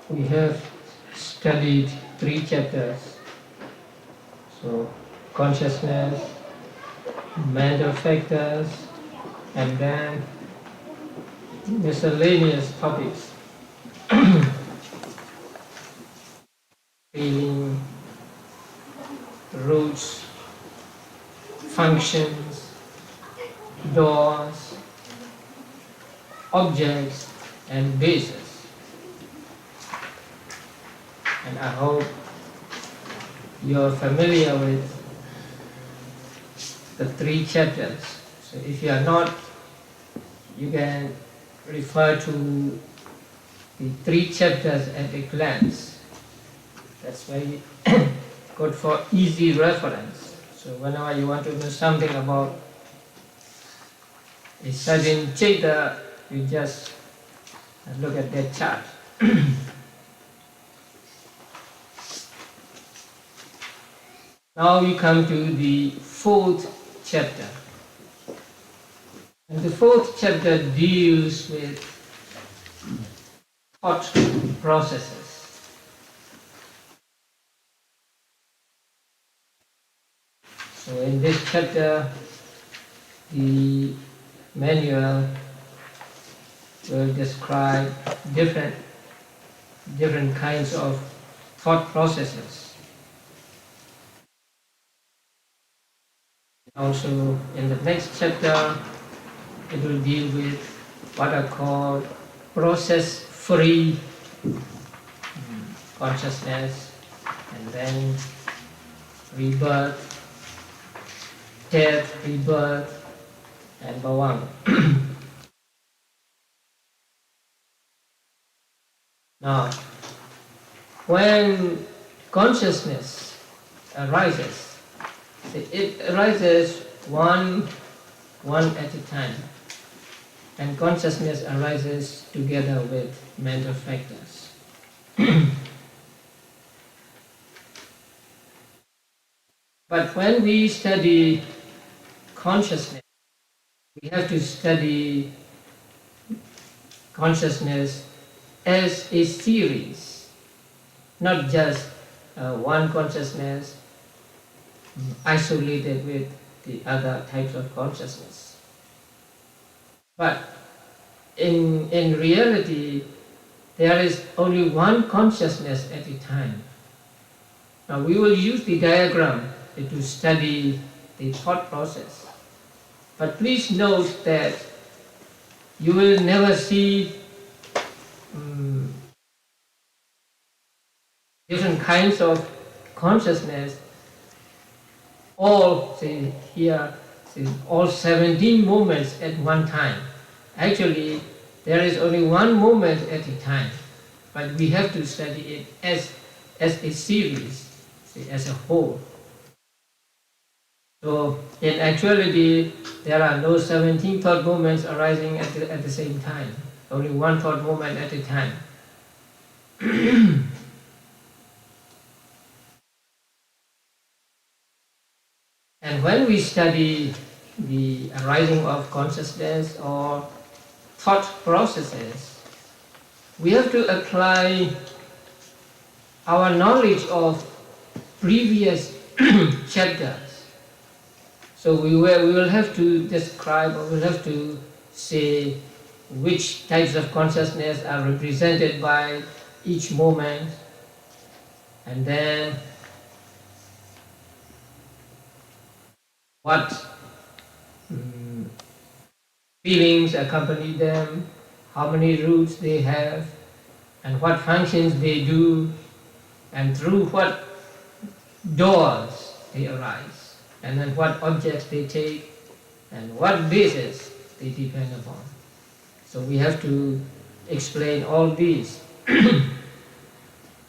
we have studied 3 chapters. So, consciousness, mental factors, and then miscellaneous topics. Feeling, roots, functions, doors, objects, and bases. And I hope you're familiar with the 3 chapters. So if you are not, you can refer to the 3 chapters at a glance. That's very good for easy reference. So whenever you want to know something about a certain chapter, you just look at that chart. Now we come to the 4th chapter. And the 4th chapter deals with thought processes. So in this chapter, the manual will describe different kinds of thought processes. Also, in the next chapter, it will deal with what are called process-free consciousness, and then rebirth, death, rebirth, and bhavanga. Now, when consciousness arises, it arises one at a time, and consciousness arises together with mental factors. But when we study consciousness, we have to study consciousness as a series, not just one consciousness isolated with the other types of consciousness. But in reality, there is only one consciousness at a time. Now we will use the diagram to study the thought process. But please note that you will never see different kinds of consciousness, all 17 moments at one time. Actually, there is only one moment at a time, but we have to study it as a series, as a whole. So, in actuality, there are no 17 thought moments arising at the same time. Only one thought moment at a time. And when we study the arising of consciousness or thought processes, we have to apply our knowledge of previous chapters. So we will have to describe, or we'll have to say which types of consciousness are represented by each moment, and then what feelings accompany them, how many roots they have, and what functions they do, and through what doors they arise, and then what objects they take, and what basis they depend upon. So we have to explain all these.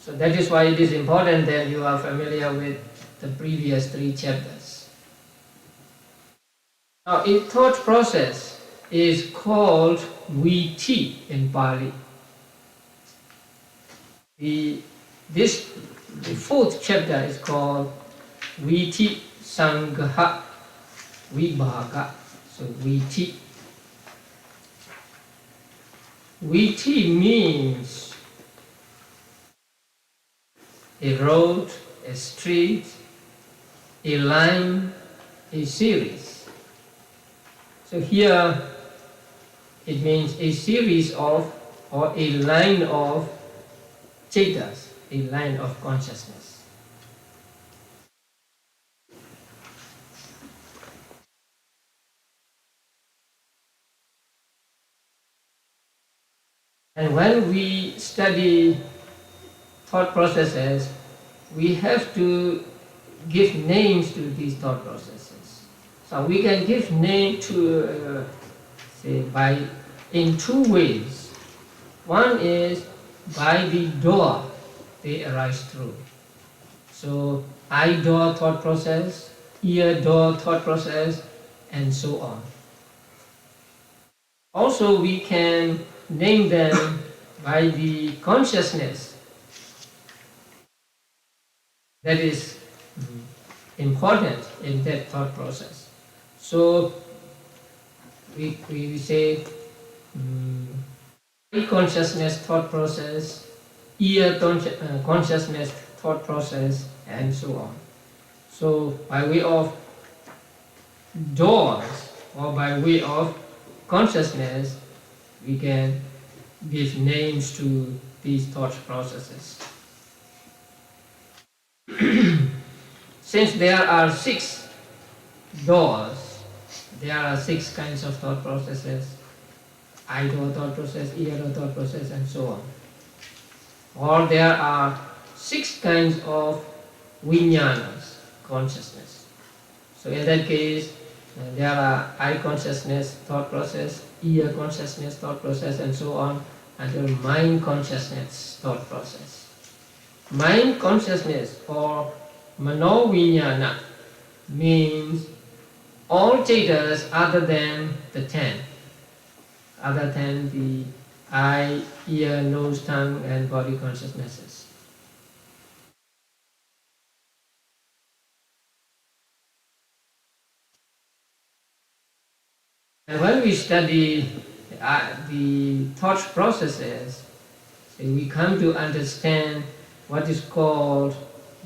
So that is why it is important that you are familiar with the previous 3 chapters. Now, a thought process is called viti in Pali. The 4th chapter is called Viti-saṅgaha vibhāga. So viti. Viti means a road, a street, a line, a series. So here it means a series of or a line of chetas, a line of consciousness. And when we study thought processes, we have to give names to these thought processes. So we can give name to, in two ways. One is by the door they arise through. So eye door thought process, ear door thought process, and so on. Also we can name them by the consciousness that is important in that thought process. So we say eye consciousness thought process, ear consciousness thought process, and so on. So by way of doors or by way of consciousness, we can give names to these thought processes. Since there are 6 doors, there are 6 kinds of thought processes: eye door thought process, ear door thought process, and so on. Or there are 6 kinds of vijnanas, consciousness. So in that case, there are eye consciousness thought process, ear consciousness thought process, and so on, until mind consciousness thought process. Mind consciousness or mano-vijnana means all chetas other than the 10, other than the eye, ear, nose, tongue, and body consciousnesses. And when we study the thought processes, we come to understand what is called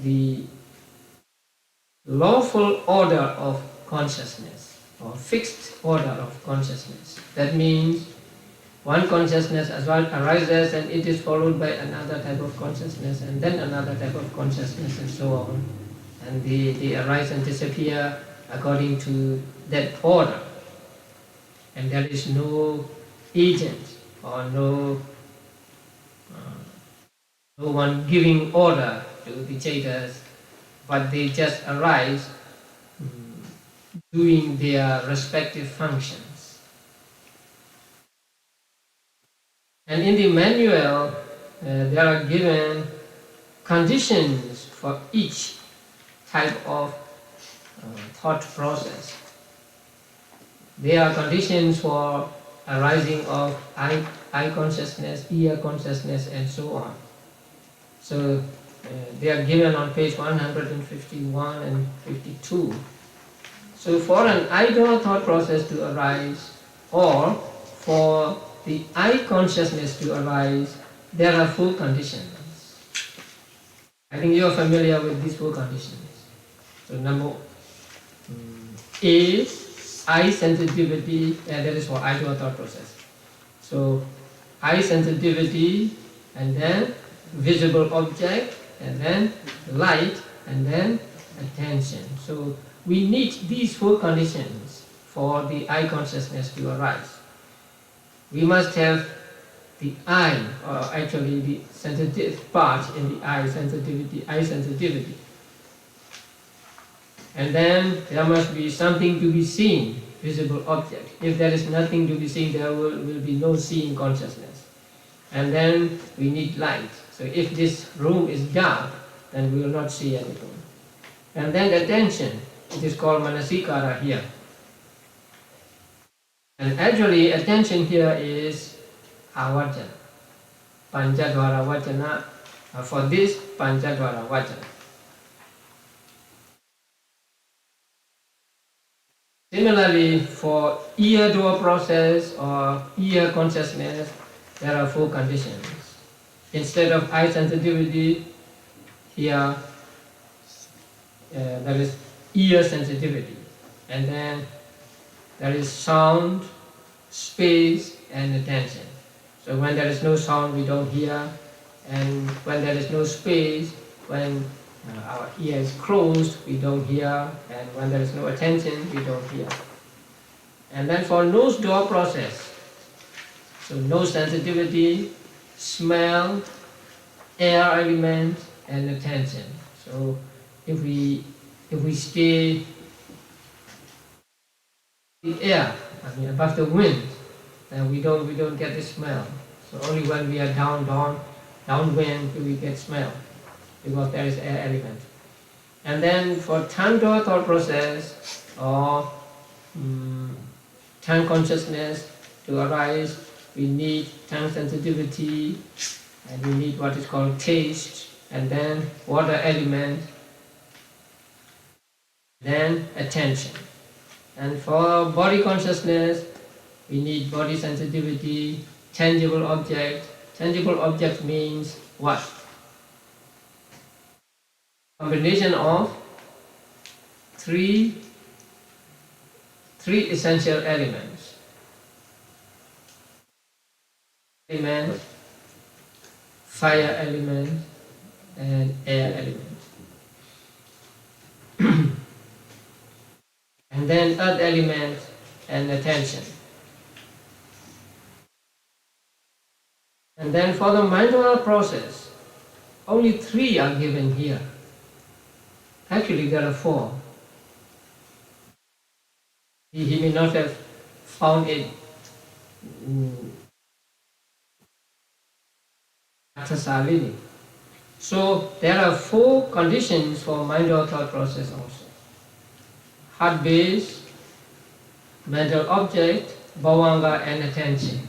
the lawful order of consciousness, or fixed order of consciousness. That means one consciousness as well arises and it is followed by another type of consciousness and then another type of consciousness and so on. And they arise and disappear according to that order. And there is no agent or no one giving order to the chetas, but they just arise doing their respective functions. And in the manual, there are given conditions for each type of thought process. There are conditions for arising of eye consciousness, ear consciousness, and so on. So they are given on page 151 and 52. So for an eye door thought process to arise, or for the eye consciousness to arise, there are 4 conditions. I think you are familiar with these 4 conditions. So number A, eye sensitivity, and that is for eye door thought process. So eye sensitivity, and then visible object, and then light, and then attention. So we need these 4 conditions for the eye consciousness to arise. We must have the eye, or actually the sensitive part in the eye sensitivity. And then there must be something to be seen, visible object. If there is nothing to be seen, there will be no seeing consciousness. And then we need light. So if this room is dark, then we will not see anything. And then attention, it is called manasikara here. And actually attention here is avajana, panchadvara vajana. For this, panchadvara vajana. Similarly, for ear door process or ear consciousness, there are 4 conditions. Instead of eye sensitivity, here there is ear sensitivity, and then there is sound, space, and attention. So when there is no sound, we don't hear, and when there is no space, when our ear is closed, we don't hear, and when there is no attention, we don't hear. And then for nose door process, so nose sensitivity, smell, air element, and attention. So if we stay the air, above the wind, then we don't get the smell. So only when we are downwind do we get smell, because there is air element. And then for tongue door thought process or tongue consciousness to arise, we need tongue sensitivity, and we need what is called taste, and then water element, then attention. And for body consciousness, we need body sensitivity, tangible object. Tangible object means what? Combination of three essential elements. Fire element, and air element. And then earth element and attention. And then for the mindful process, only 3 are given here. Actually there are 4. He may not have found it Lannie. So there are 4 conditions for mind or thought process also. Heart base, mental object, bhavanga, and attention.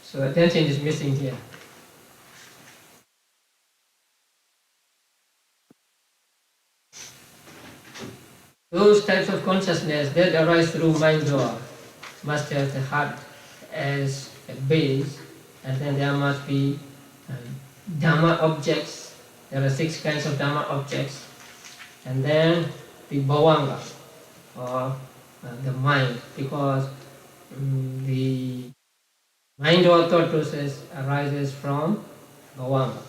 So attention is missing here. Those types of consciousness that arise through mind door must have the heart as a base, and then there must be Dhamma objects. There are 6 kinds of Dhamma objects, and then the bhavanga, or the mind, because the mind or thought process arises from bhavanga.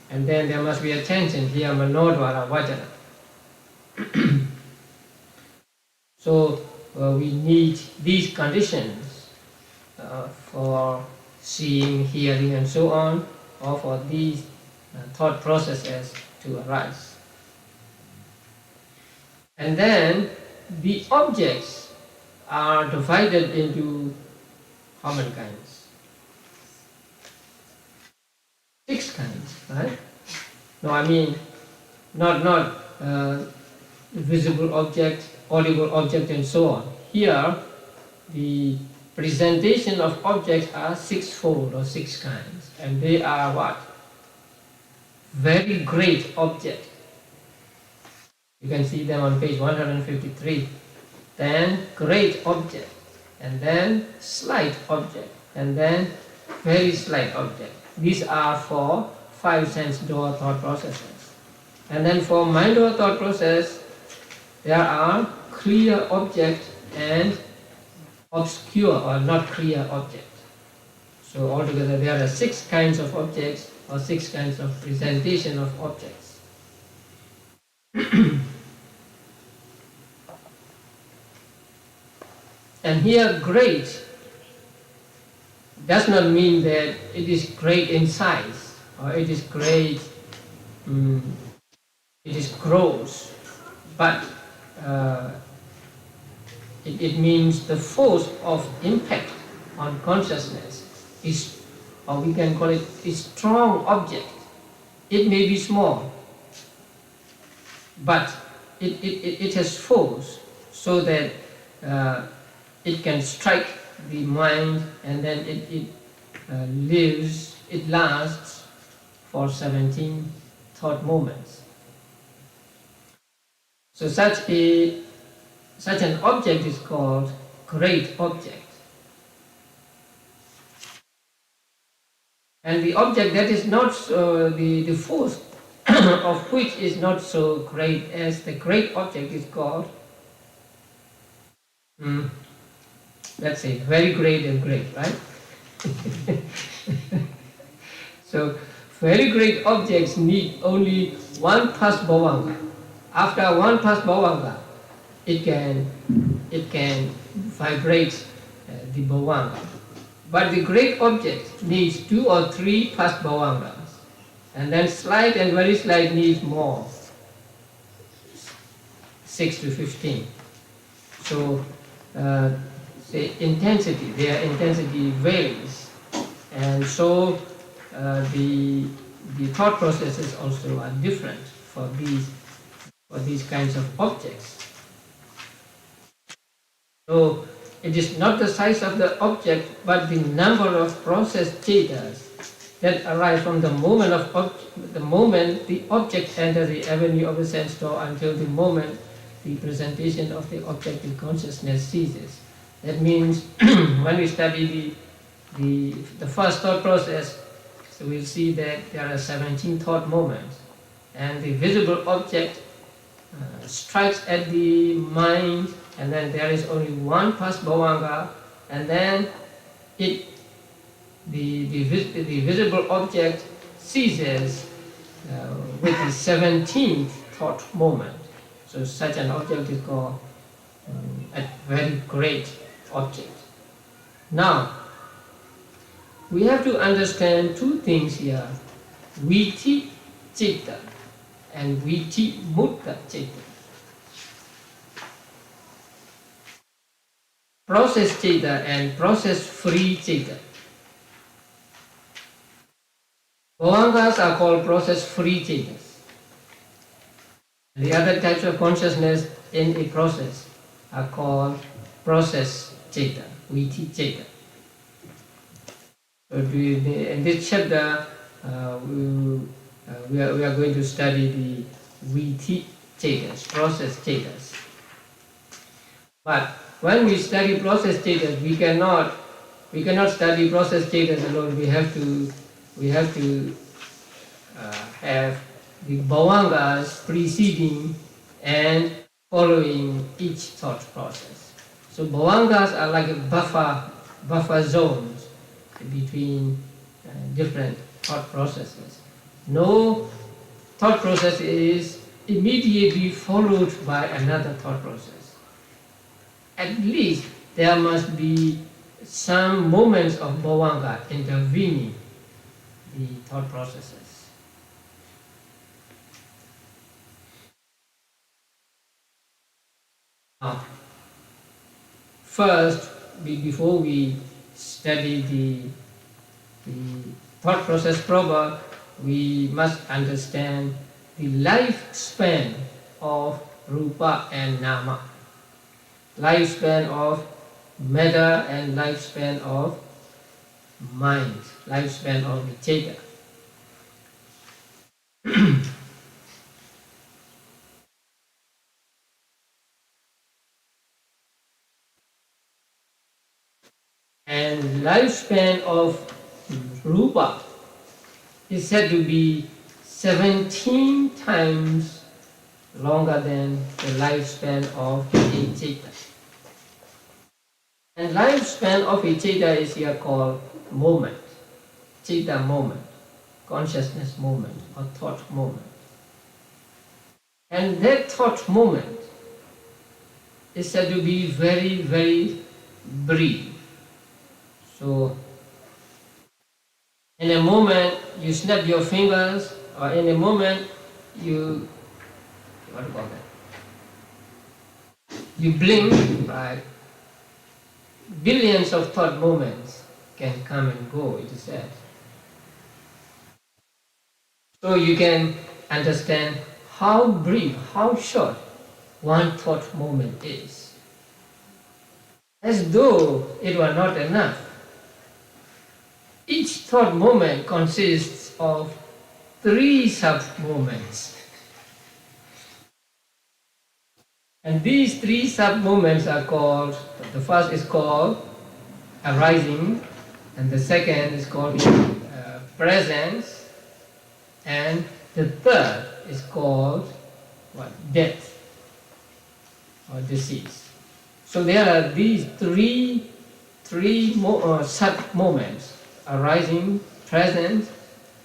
And then there must be attention here, manodvara vajana. So we need these conditions for seeing, hearing, and so on, or for these thought processes to arise. And then the objects are divided into how many kinds? 6 kinds, right? No, I mean not visible object, audible object, and so on. Here, the presentation of objects are 6-fold or 6 kinds, and they are what? Very great object. You can see them on page 153. Then great object, and then slight object, and then very slight object. These are for 5 sense door thought processes. And then for mind door thought process, there are clear object and obscure or not clear object. So altogether there are 6 kinds of objects, or 6 kinds of presentation of objects. And here great does not mean that it is great in size, or it is great, it is gross, but it means the force of impact on consciousness is, or we can call it, a strong object. It may be small, but it has force, so that it can strike the mind, and then it lasts for 17 thought moments. So such an object is called great object. And the object that is not the force of which is not so great as the great object is called, let's say, very great and great, right? So, very great objects need only one pas bhavanga. After one pas bhavanga, it can vibrate the bhavanga. But the great object needs 2 or 3 pas bhavangas. And then slight and very slight needs more, 6 to 15. So, say intensity, their intensity varies. And so, the thought processes also are different for these kinds of objects. So it is not the size of the object, but the number of process chetas that arise from the moment the object enters the avenue of the sense door until the moment the presentation of the objective consciousness ceases. That means when we study the first thought process, so we'll see that there are 17 thought moments, and the visible object strikes at the mind, and then there is only one pas bhavanga, and then the visible object ceases with the 17th thought moment. So such an object is called a very great object. Now, we have to understand 2 things here: viti citta and viti mutta citta. Process citta and process free citta. Bhavangas are called process free cittas. The other types of consciousness in a process are called process citta, viti citta. So in this chapter, we are going to study the viti cittas, process cittas. But when we study process cittas, we cannot study process cittas alone. We have to have the bhavangas preceding and following each thought process. So bhavangas are like a buffer zones between different thought processes. No thought process is immediately followed by another thought process. At least there must be some moments of bhavanga intervening the thought processes. Now, first, before we study the thought process proper, we must understand the lifespan of rupa and nama, lifespan of matter and lifespan of mind, lifespan of the citta. And lifespan of rupa is said to be 17 times longer than the lifespan of a citta. And lifespan of a citta is here called moment, citta moment, consciousness moment or thought moment. And that thought moment is said to be very, very brief. So, in a moment you snap your fingers, or in a moment you blink, right? Billions of thought moments can come and go, it is said. So you can understand how brief, how short one thought moment is. As though it were not enough, each thought moment consists of 3 sub-moments. And these 3 sub-moments are called, the first is called arising, and the second is called presence, and the third is called what? Death or disease. So there are these three such moments: arising, present,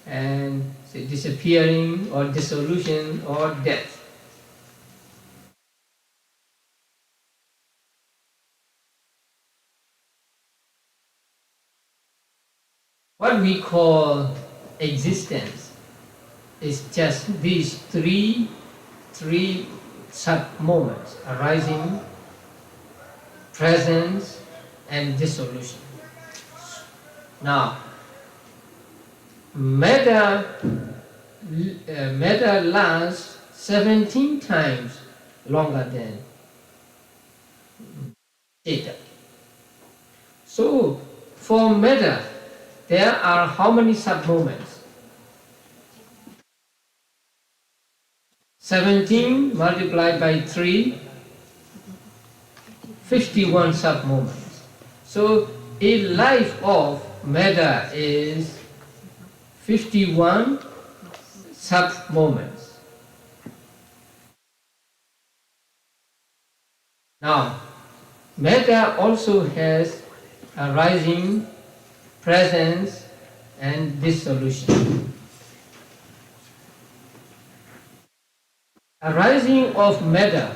and say, disappearing or dissolution or death. What we call existence is just these three sub-moments: arising, presence, and dissolution. Now, matter lasts 17 times longer than Chitta. So, for matter, there are how many sub-moments? 17 multiplied by 3, 51 sub-moments. So, a life of matter is 51 sub-moments. Now, matter also has arising, presence, and dissolution. Arising of matter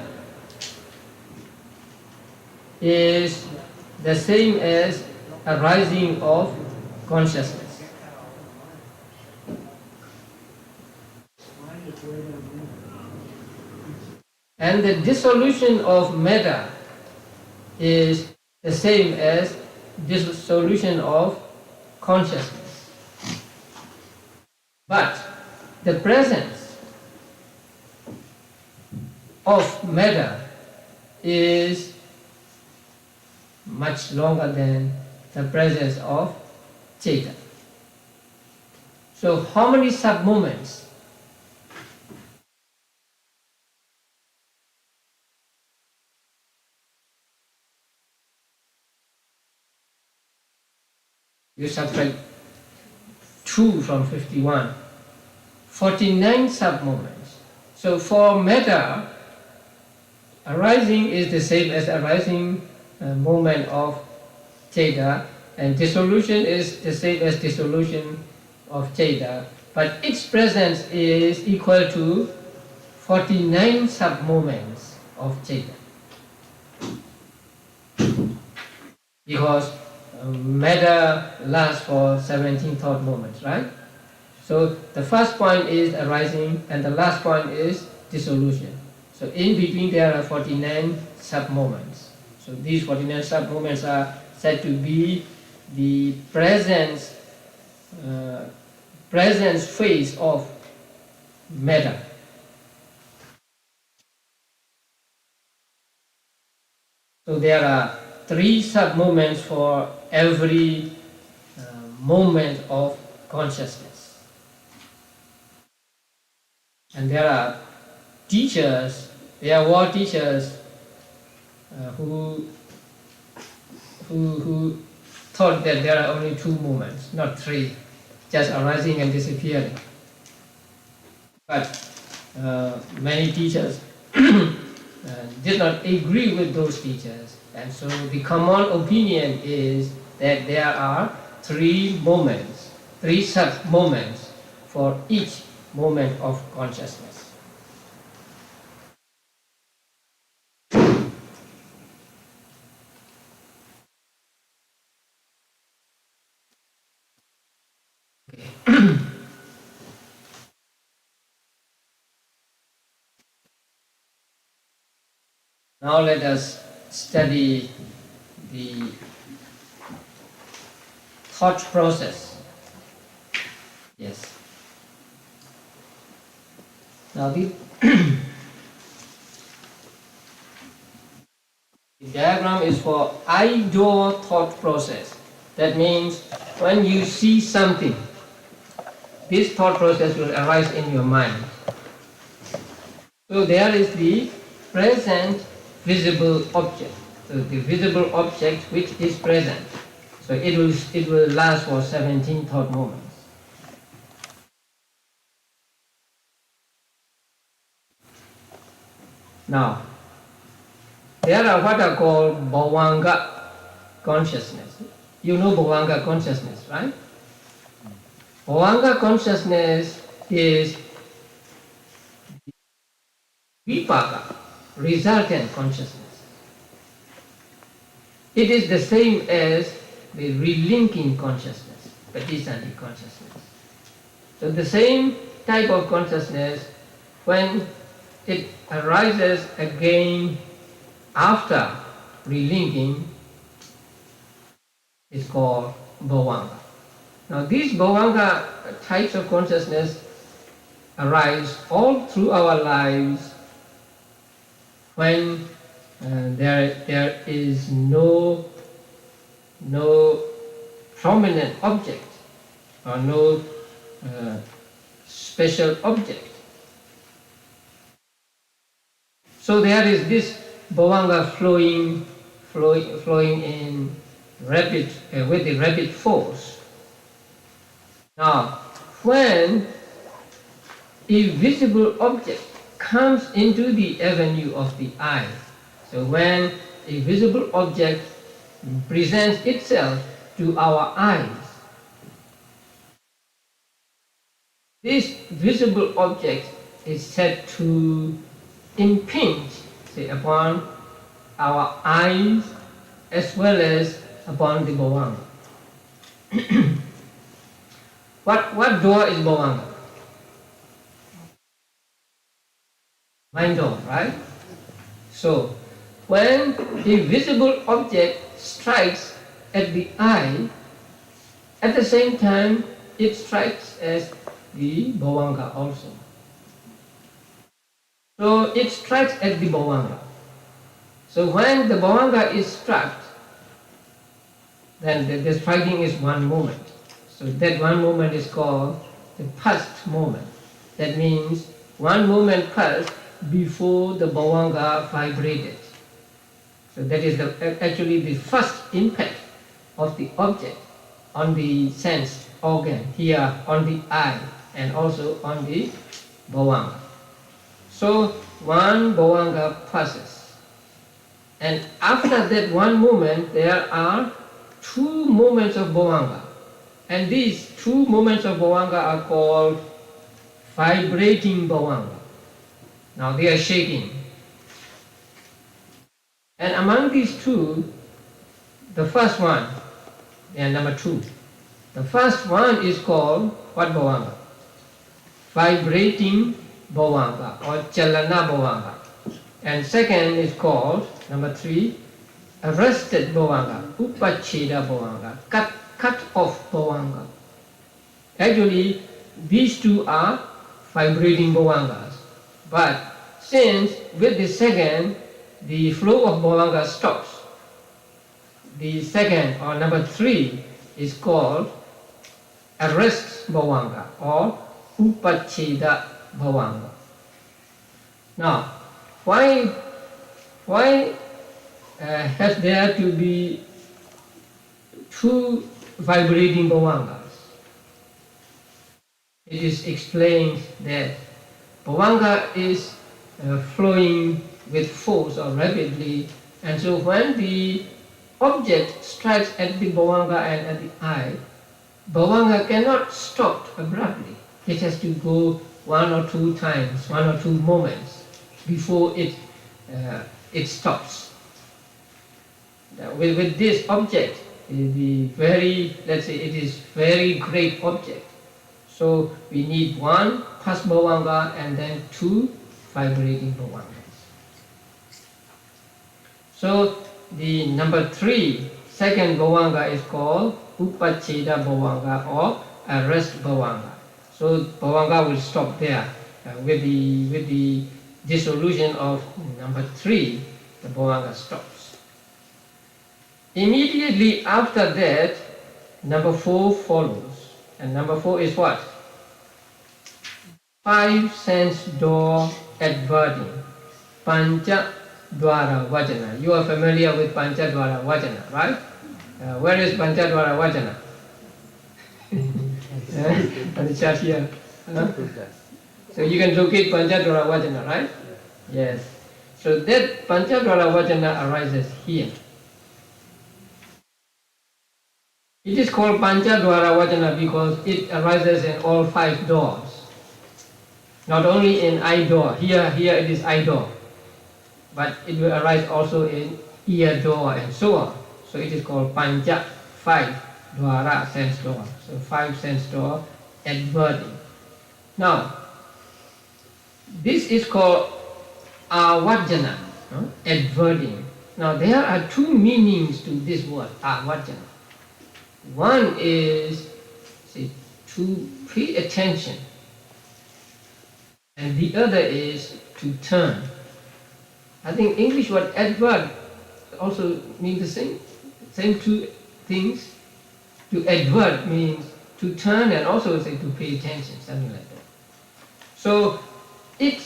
is the same as arising of consciousness. And the dissolution of matter is the same as dissolution of consciousness. But the presence of matter is much longer than the presence of Chitta. So how many sub-moments? You subtract 2 from 51, 49 sub-moments. So for matter, arising is the same as arising moment of Chitta, and dissolution is the same as dissolution of Chitta, but its presence is equal to 49 sub-moments of Chitta. Because matter lasts for 17 thought moments, right? So the first point is arising and the last point is dissolution. So in between there are 49 sub-moments. So these 49 sub-moments are said to be the presence phase of matter. So there are 3 sub-moments for every moment of consciousness. And there are teachers, there were teachers who thought that there are only 2 moments, not 3, just arising and disappearing. But many teachers did not agree with those teachers, and so the common opinion is that there are 3 moments, 3 such moments for each moment of consciousness. Now let us study the thought process. Yes. Now the diagram is for I-door thought process. That means when you see something, this thought process will arise in your mind. So there is the present visible object. So the visible object which is present. So it will last for 17 thought moments. Now, there are what are called bhavanga consciousness. You know bhavanga consciousness, right? Bhavanga consciousness is vipaka, resultant consciousness. It is the same as the relinking consciousness, patisani consciousness. So the same type of consciousness, when it arises again after relinking, is called bhavanga. Now these bhavanga types of consciousness arise all through our lives when there is no prominent object or no special object. So there is this bhavanga flowing in rapid with a rapid force. Now, when a visible object comes into the avenue of the eye, so when a visible object presents itself to our eyes, this visible object is said to impinge, say, upon our eyes as well as upon the bhavanga. What door is bhavanga? Mind door, right? So, when a visible object strikes at the eye, at the same time it strikes as the bhavanga also. So it strikes at the bhavanga. So when the bhavanga is struck, then the striking is one moment. So that one moment is called the first moment. That means one moment passed before the bhavanga vibrated. So that is actually the first impact of the object on the sense organ here, on the eye, and also on the bhavanga. So one bhavanga passes, and after that one moment there are two moments of bhavanga, and these two moments of bhavanga are called vibrating bhavanga. Now they are shaking, and among these two, the first one and number two, the first one is called what bhavanga? Vibrating bhavanga or chalana bhavanga, and second is called number three, arrested bhavanga, upacheda bhavanga, cut off bhavanga. Actually, these two are vibrating bhavangas, but since with the second the flow of bhavanga stops, the second or number three is called arrest bhavanga or upacheda bhavanga. Now, why has there to be two vibrating bhavangas? It is explained that bhavanga is flowing with force or rapidly, and so when the object strikes at the bhavanga and at the eye, bhavanga cannot stop abruptly. It has to go one or two times, one or two moments before it stops. With this object, the very, let's say it is very great object. So we need one first bhavanga and then two vibrating bhavangas. So the number three, second bhavanga is called upacheda bhavanga or arrest bhavanga. So bhavanga will stop there. With the dissolution of number three, the bhavanga stops. Immediately after that, number four follows. And number four is what? Five sense door adverting. Pancha dwara vajana. You are familiar with Pancha dwara vajana, right? Where is Pancha dwara vajana? On the chart here. So you can locate Pancha dwara vajana, right? Yes. So that Panchadwara Vajana arises here. It is called Panchadwara Vajana because it arises in all 5 doors. Not only in eye door, here it is eye door, but it will arise also in ear door and so on. So it is called Pancha, 5 Dwara, sense door. So 5 sense door adverting. Now, this is called Avajana, adverting. Now there are 2 meanings to this word, Avajana. One is to pay attention, and the other is to turn. I think English word advert also means the same 2 things. To advert means to turn and also say to pay attention, something like that. So it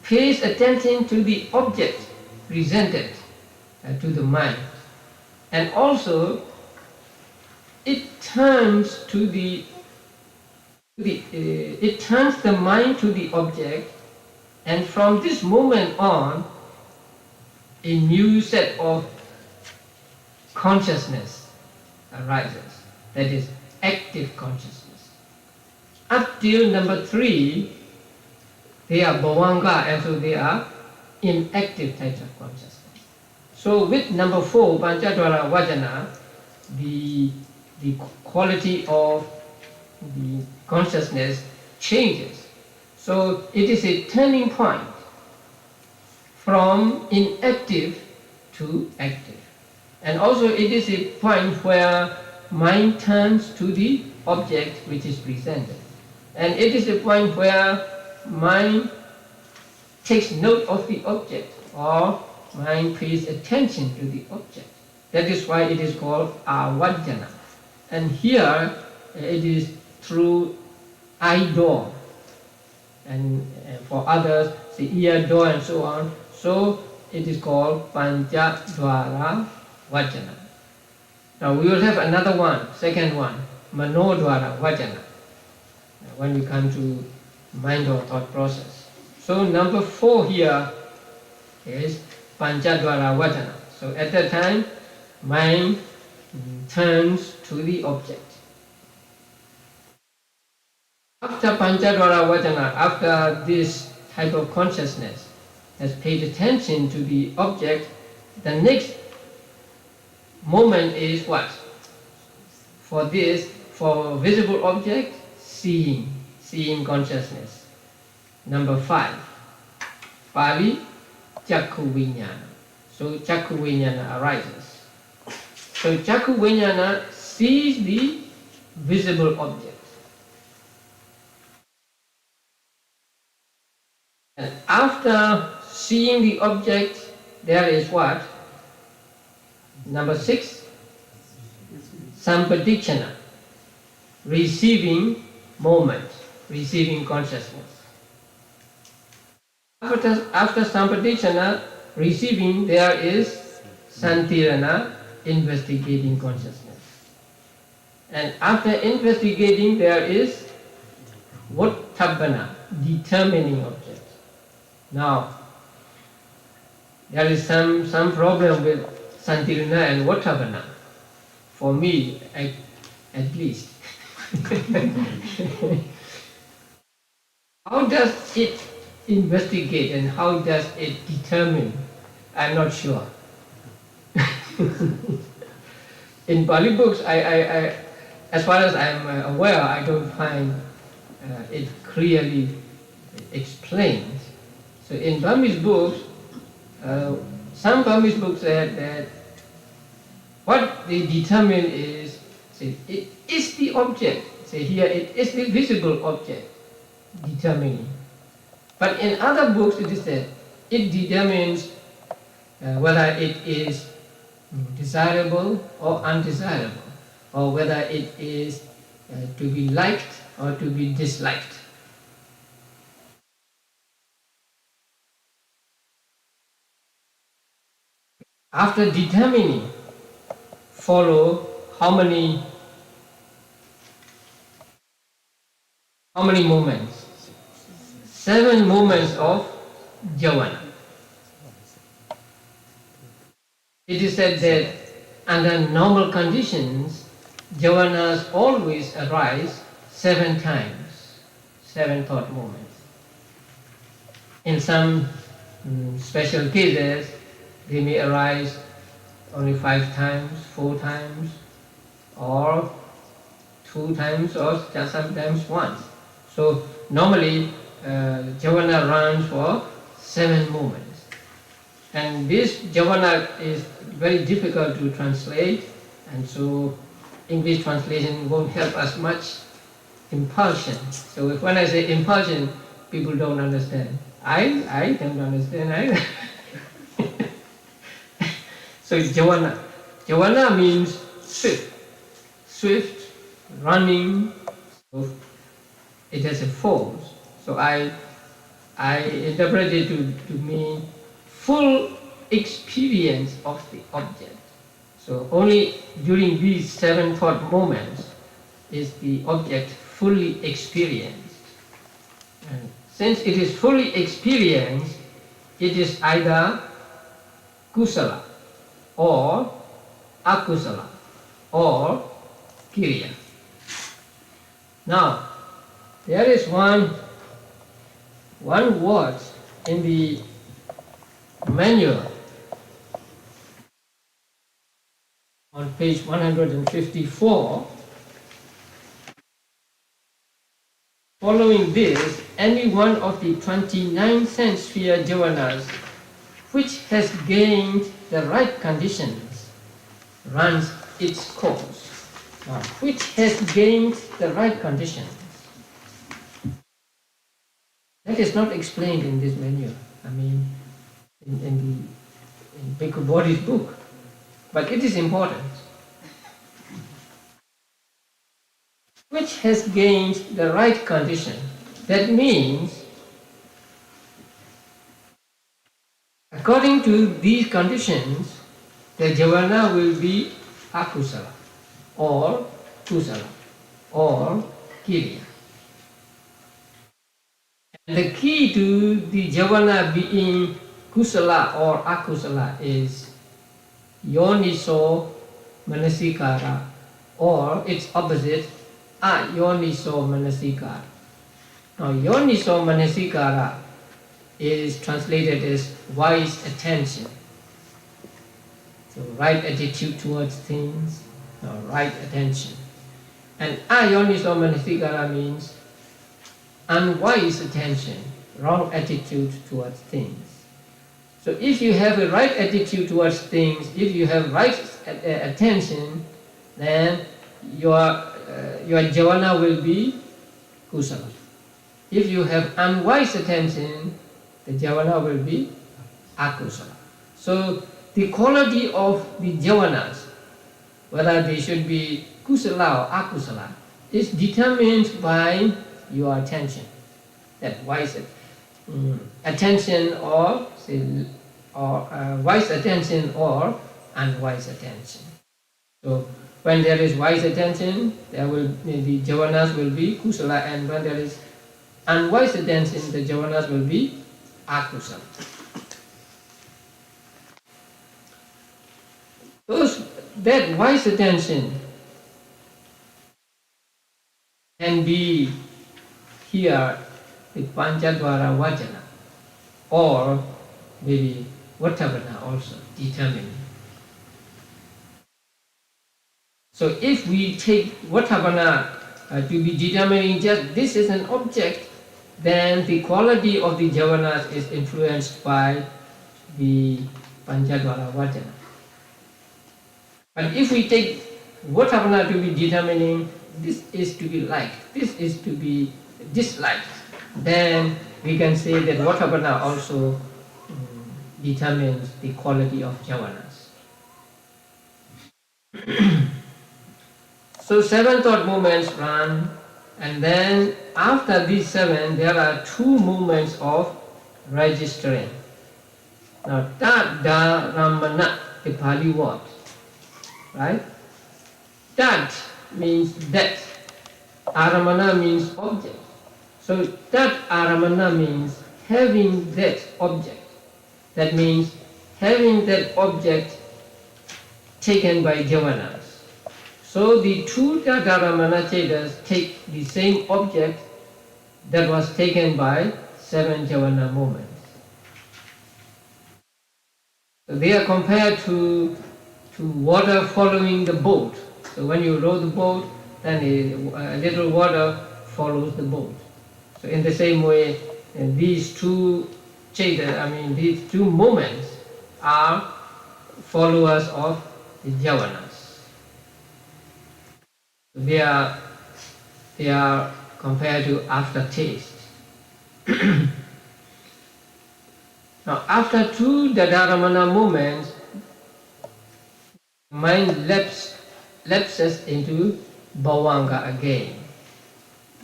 pays attention to the object presented to the mind, and also it turns it turns the mind to the object, and from this moment on, a new set of consciousness arises. That is active consciousness. Up till number 3, they are bhavanga, and so they are inactive types of consciousness. So with number 4, Panchadwara Vajana, the quality of the consciousness changes. So it is a turning point from inactive to active. And also it is a point where mind turns to the object which is presented. And it is a point where mind takes note of the object, or mind pays attention to the object. That is why it is called avajjana. And here it is through eye door, and for others the ear door and so on. So it is called Panchadwara Vajana. Now we will have another one, second one, Manodwara Vajana, when we come to mind or thought process. So number 4 here is Panchadwara Vajana. So at that time, mind turns to the object. After Panchadwara Vajana, after this type of consciousness has paid attention to the object, the next moment is what? For visible object, seeing consciousness. Number 5, Pali Chakku Vijnana. So Chakku Vijnana arises. So Chakku Vijnana sees the visible object. And after seeing the object, there is what? Number 6, Sampadikshana, receiving moment, receiving consciousness. After Sampadikshana, receiving, there is Santirana, investigating consciousness. And after investigating, there is Vottabhana, determining object. Now, there is some problem with Santirana and Vottabhana, for me at least. How does it investigate and how does it determine? I'm not sure. In Pali books, I as far as I'm aware, I don't find it clearly explained. So in Burmese books, some Burmese books said that what they determine is, say, it is the object. Say here, it is the visible object determining. But in other books, it is that it determines whether it is desirable or undesirable, or whether it is to be liked or to be disliked. After determining, follow how many moments? 7 moments of jhana. It is said that under normal conditions, javanas always arise 7 times, 7 thought moments. In some special cases, they may arise only 5 times, 4 times, or 2 times, or just sometimes once. So normally, javana runs for 7 moments. And this javana is very difficult to translate, and so English translation won't help us much. Impulsion. So when I say impulsion, people don't understand. I don't understand either. So javana. Javana means swift, running. So it has a force. So I interpret it to mean full experience of the object. So only during these 7 thought moments is the object fully experienced. And since it is fully experienced, it is either kusala or akusala or kiriya. Now, there is one word in the manual on page 154. Following this, any one of the 29 sense sphere javanas which has gained the right conditions runs its course. Now, which has gained the right conditions? That is not explained in this manual. I mean, in Bhikkhu Bodhi's book, but it is important. Which has gained the right condition. That means, according to these conditions, the javana will be akusala, or kusala, or kiriya. And the key to the javana being kusala or akusala is yoniso manasikara, or its opposite, ayoniso manasikara. Now, yoniso manasikara is translated as wise attention. So, right attitude towards things, right attention. And ayoniso manasikara means unwise attention, wrong attitude towards things. So, if you have a right attitude towards things, if you have right attention, then your javana will be kusala. If you have unwise attention, the javana will be akusala. So the quality of the javanas, whether they should be kusala or akusala, is determined by your attention. That wise attention, or wise attention or unwise attention. So when there is wise attention, the javanas will be kusala, and when there is unwise attention, the javanas will be akusala. That wise attention can be here with Panchadvara Vajana, or maybe Vattabana also determined. So if we take Vattabana to be determining just this is an object, then the quality of the javanas is influenced by the Panchadvara Vajana. But if we take Vattabana to be determining this is to be liked, this is to be disliked, then we can say that Vattabana also determines the quality of javanas. So 7 thought movements run, and then after these 7 there are 2 movements of registering. Now Tadaramana, the Pali word, right? Tat means that, Aramana means object. So Tat Aramana means having that object. That means having that object taken by jhavanas. So the two Dhāramana Chetas take the same object that was taken by 7 jhavana movements. So they are compared to water following the boat. So when you row the boat, then a little water follows the boat. So in the same way, these two Chetas, these two moments are followers of the jhavanas. They are compared to aftertaste. Now, after 2 Dhāramana movements, mind lapses into bhavanga again.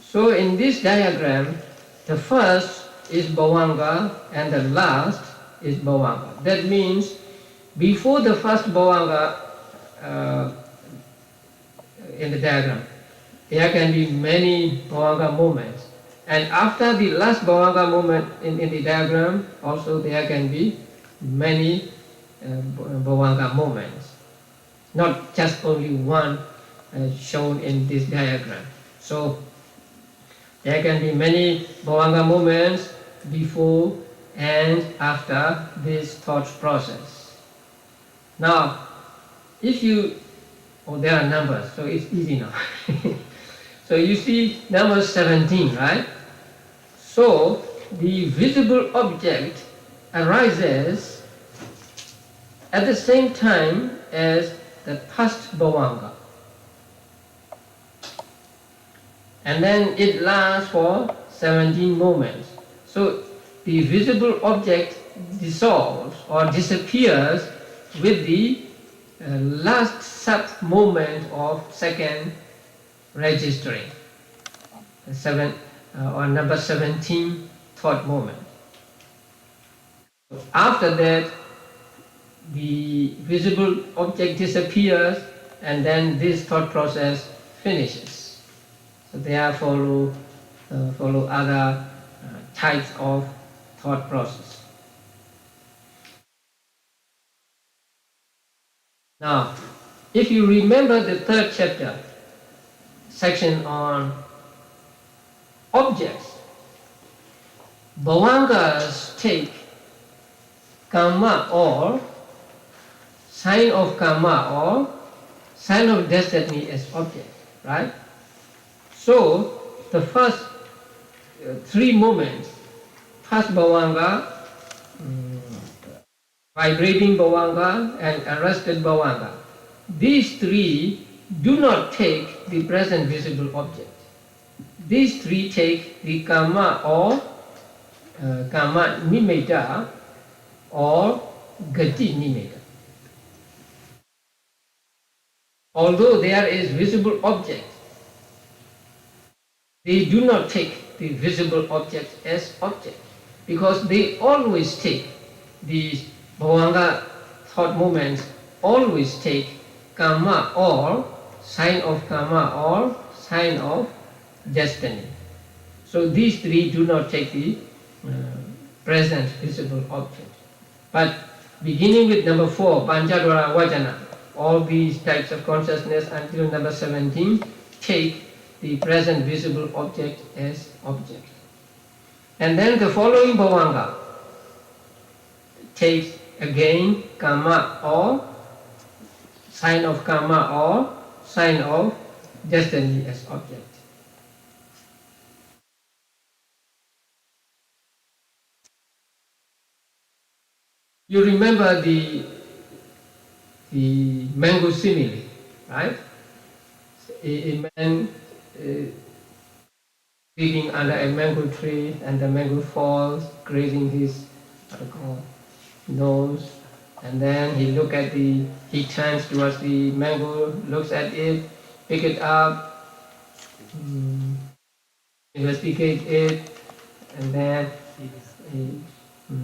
So in this diagram, the first is bhavanga and the last is bhavanga. That means before the first bhavanga in the diagram, there can be many bhavanga movements. And after the last bhavanga movement in the diagram, also there can be many bhavanga movements. Not just only one shown in this diagram. So there can be many bhavanga movements before and after this thought process. Now, if you, there are numbers, so it's easy now. So you see number 17, right? So the visible object arises at the same time as the first bhavanga. And then it lasts for 17 moments. So the visible object dissolves or disappears with the last sub-moment of second registering, or number 17 thought moment. After that, the visible object disappears and then this thought process finishes. So there follow other types of thought process. Now, if you remember the 3rd chapter, section on objects, bhavangas take karma or sign of karma or sign of destiny as object, right? So the first 3 moments, first bhavanga, vibrating bhavanga and arrested bhavanga, these 3 do not take the present visible object. These 3 take the karma or karma nimitta or gati nimitta. Although there is visible object, they do not take the visible object as object, because they always take these bhavanga thought moments, always take karma or sign of karma or sign of destiny. So these 3 do not take the present visible object. But beginning with number 4, Pañcadwara Vajana, all these types of consciousness until number 17 take the present visible object as object. And then the following bhavanga takes again karma or sign of karma or sign of destiny as object. You remember the mango simile, right? A man sitting under a mango tree and the mango falls, grazing his nose, and then he turns towards the mango, looks at it, pick it up, investigate it, and then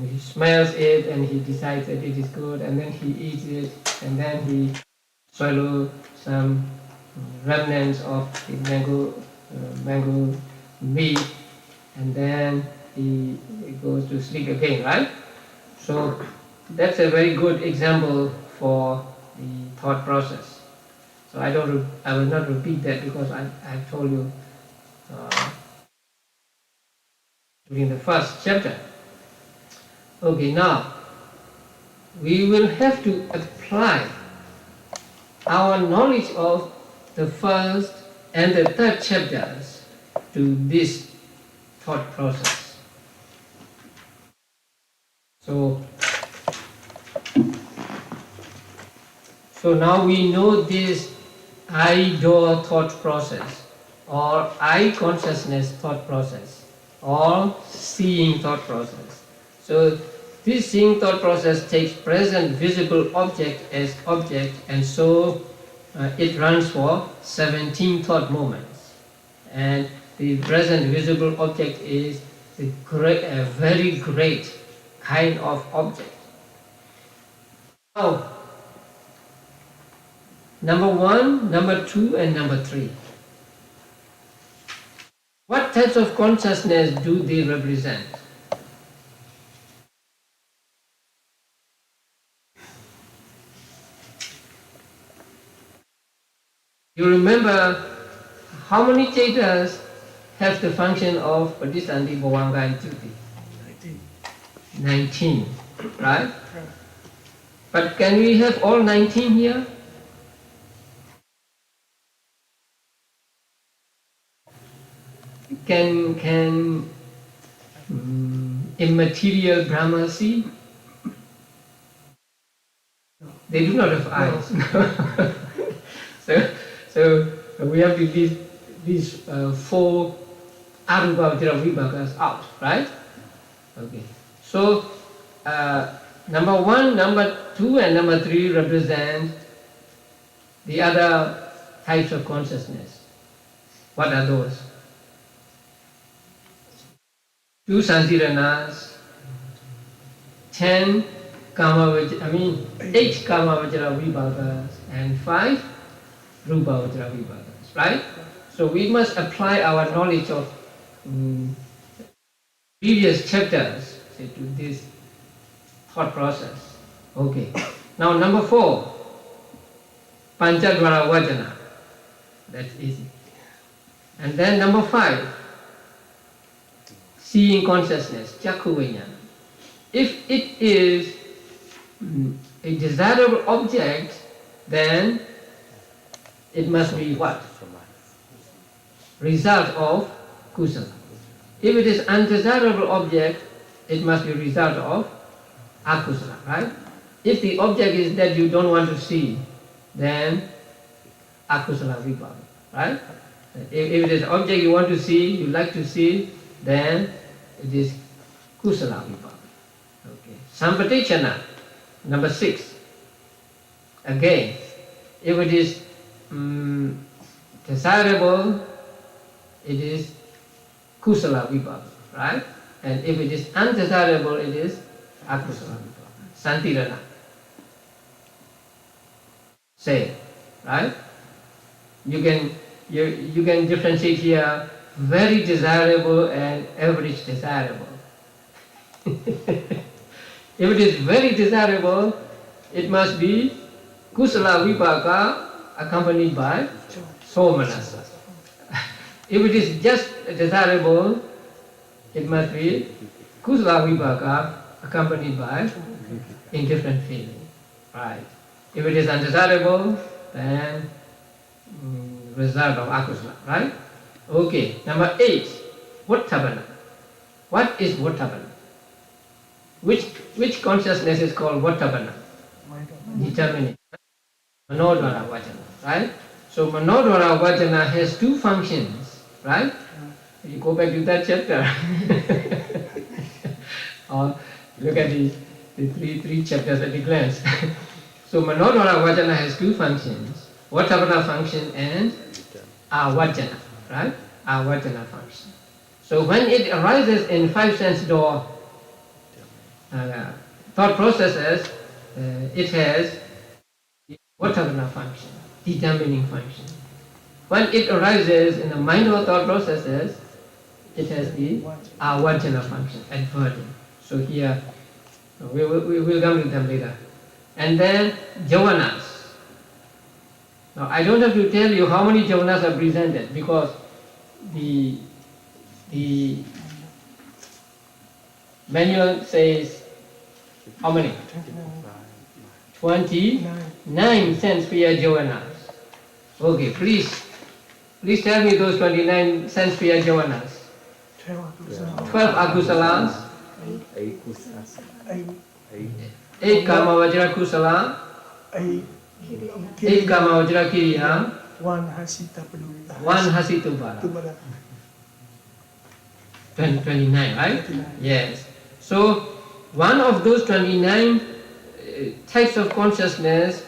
he smells it and he decides that it is good, and then he eats it, and then he swallows some remnants of the mango meat, and then he goes to sleep again, right? So that's a very good example for the thought process. So I will not repeat that because I've told you during the first chapter. Okay, now we will have to apply our knowledge of the first and the third chapters to this thought process. So now we know this I-door thought process, or I consciousness thought process, or seeing thought process. So this seeing thought process takes present visible object as object, and so it runs for 17 thought moments. And the present visible object is a very great kind of object. Now, number 1, number 2, and number 3. What types of consciousness do they represent? You remember how many chaitas have the function of Padisandi, Bhavanga, and Chuti? 19, right? But can we have all 19 here? Can immaterial Brahma see? They do not have eyes. So we have to leave these 4 arupa vibhagas out, right? Okay. So number 1, number 2, and number 3 represent the other types of consciousness. What are those? 2 Sansiranas, 8 Kamavajra vibhagas, and 5 Rupa Vajra vibhagas, right? So we must apply our knowledge of previous chapters to this thought process. Okay. Now number 4, Panchadvara Vajana. That's easy. And then number 5, seeing consciousness, Chakku Vijnana. If it is a desirable object, then it must be what? Result of kusala. If it is undesirable object, it must be result of akusala, right? If the object is that you don't want to see, then akusala vibhava, right? If it is object you want to see, you like to see, then it is kusala vibhava. Okay. Sampatichana, number 6. Again, if it is desirable, it is kusala vibhava, right? And if it is undesirable, it is akusala vibhava. Santirana. Same, right? You can differentiate here very desirable and average desirable. If it is very desirable, it must be kusala vibhaka accompanied by somanasa. If it is just desirable, it must be kusala vibhaka accompanied by indifferent feeling, right? If it is undesirable, then result of akusala, right? Okay, number 8, Vattabana. What is Vattabana? Which consciousness is called Vattabana? Determining. Manodvara Vajana, right? So Manodvara Vajana has 2 functions, right? You go back to that chapter. Or look at the 3 chapters at a glance. So Manodvara Vajana has 2 functions, Vattabana function and Avajana, right? Avajana function. So when it arises in 5 sense door thought processes, it has Vattabana function, determining function. When it arises in the mind or thought processes, it has the Avajana function, adverting. So here, we will come to them later. And then Javanas. Now I don't have to tell you how many javanas are presented because the manual says how many? 29 sense fear javanas. Okay, please tell me those 29 sense fear javanas. 12 akusalas, 8 kama vajra kusala, 8 kama vajra kiriya, 1 hasitubala. 29, right? Yes. So one of those 29 types of consciousness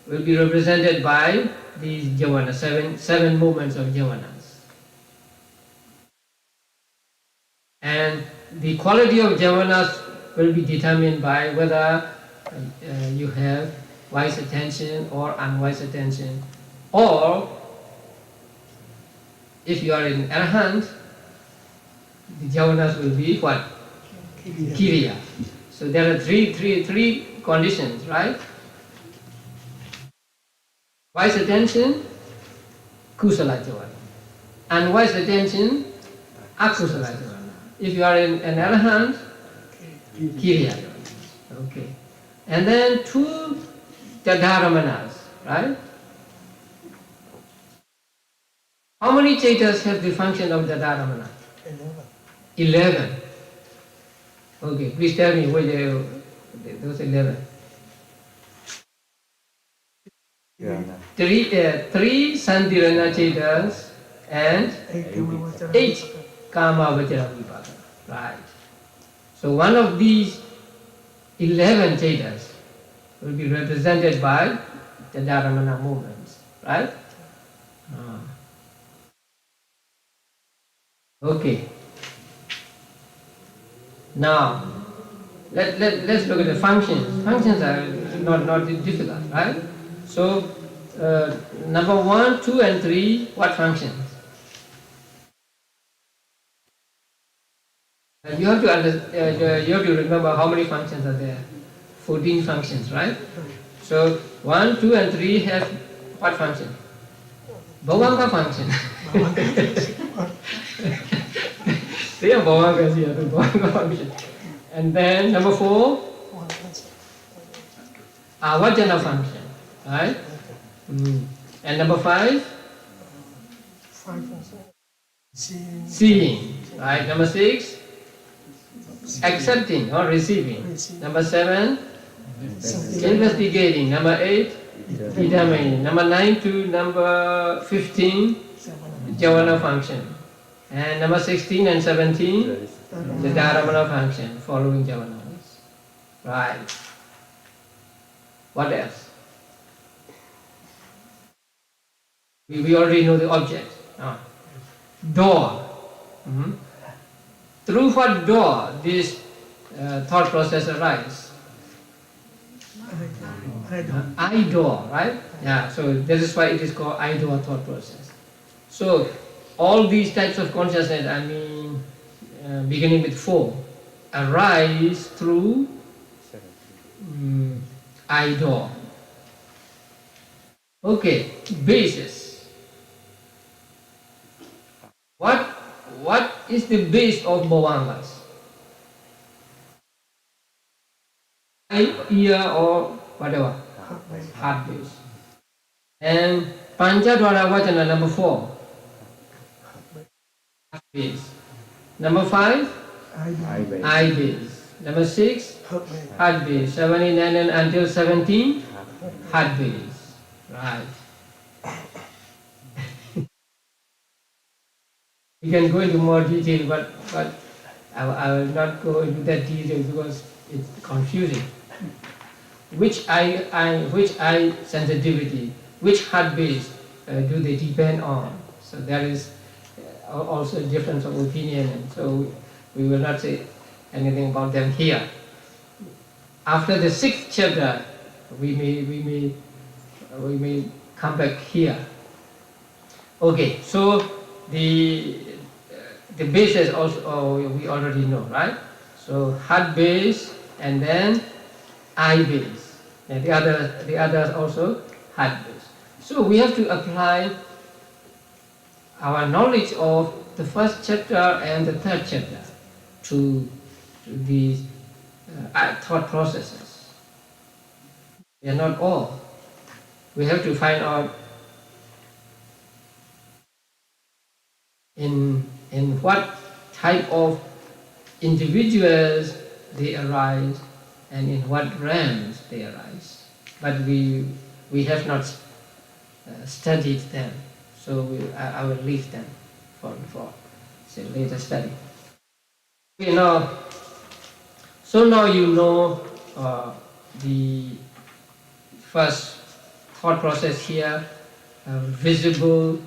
will be represented by these javanas, seven movements of javanas. And the quality of javanas will be determined by whether you have wise attention or unwise attention, or if you are in arahant, the javanas will be what? Kiriya. So there are three conditions, right? Wise attention, kusala javana. Unwise attention, akusala javana. If you are in an arahant, kiriya. Okay. And then 2 tadharamanas, right? How many chaitas have the function of tadharamana? 11. Okay, please tell me which those 11. 3 santirana chaitas and 8 kama vajra vipaka. Right. So one of these 11 chaitas will be represented by the Dharamana movements, right? Okay. Now let's look at the functions. Functions are not difficult, right? So number 1, 2, and 3, what functions? You have to remember how many functions are there. 14 functions, right? So 1, 2, and 3 have what function? Bhavanga function. They are bhavangas here, the bhavanga function. And then number 4, avajana function, right? And number 5, seeing, right? Number 6, accepting or receiving. Number 7, investigating. Number 8, determining. Number 9 to number 15, javana function. And number 16 and 17, the dharamana function, following javanas. Right. What else? We already know the object. Door. Through what door this thought process arises? I door, right? Yeah, so this is why it is called I door thought process. So all these types of consciousness, I mean, beginning with 4, arise through I door. Okay, basis. What is the base of bhavangas? Eye, ear, or whatever, heart base. And panchadwara vajana, number 4, heart base. Number 5, eye base. Number 6, heart base. 7, 8, 9, and until 17, heart base. Right. We can go into more detail, but I will not go into that detail because it's confusing. Which eye sensitivity, which heart base do they depend on? So there is also a difference of opinion, and so we will not say anything about them here. After the 6th chapter, we may come back here. Okay, so the bases also we already know, right? So heart base and then eye base, and the others also heart base. So we have to apply our knowledge of the first chapter and the third chapter to these thought processes. They are not all. We have to find out in what type of individuals they arise and in what realms they arise. But we have not studied them, so I will leave them for say, later study. So now you know the first thought process here, visible,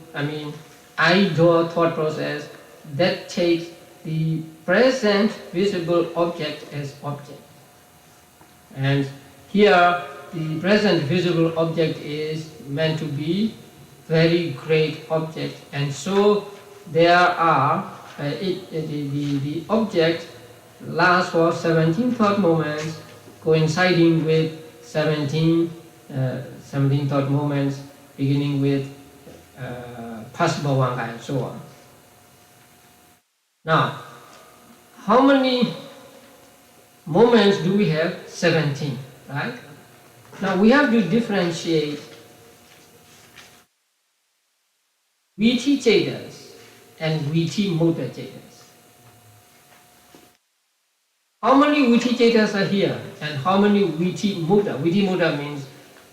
I-door thought process that takes the present visible object as object. And here the present visible object is meant to be very great object, and so there are the object lasts for 17 thought moments, coinciding with 17 thought moments beginning with past bhavanga and so on. Now, how many moments do we have? 17, right? Now we have to differentiate viti chetas and viti mudda chetas. How many viti chetas are here and how many viti mudda? Viti mudda means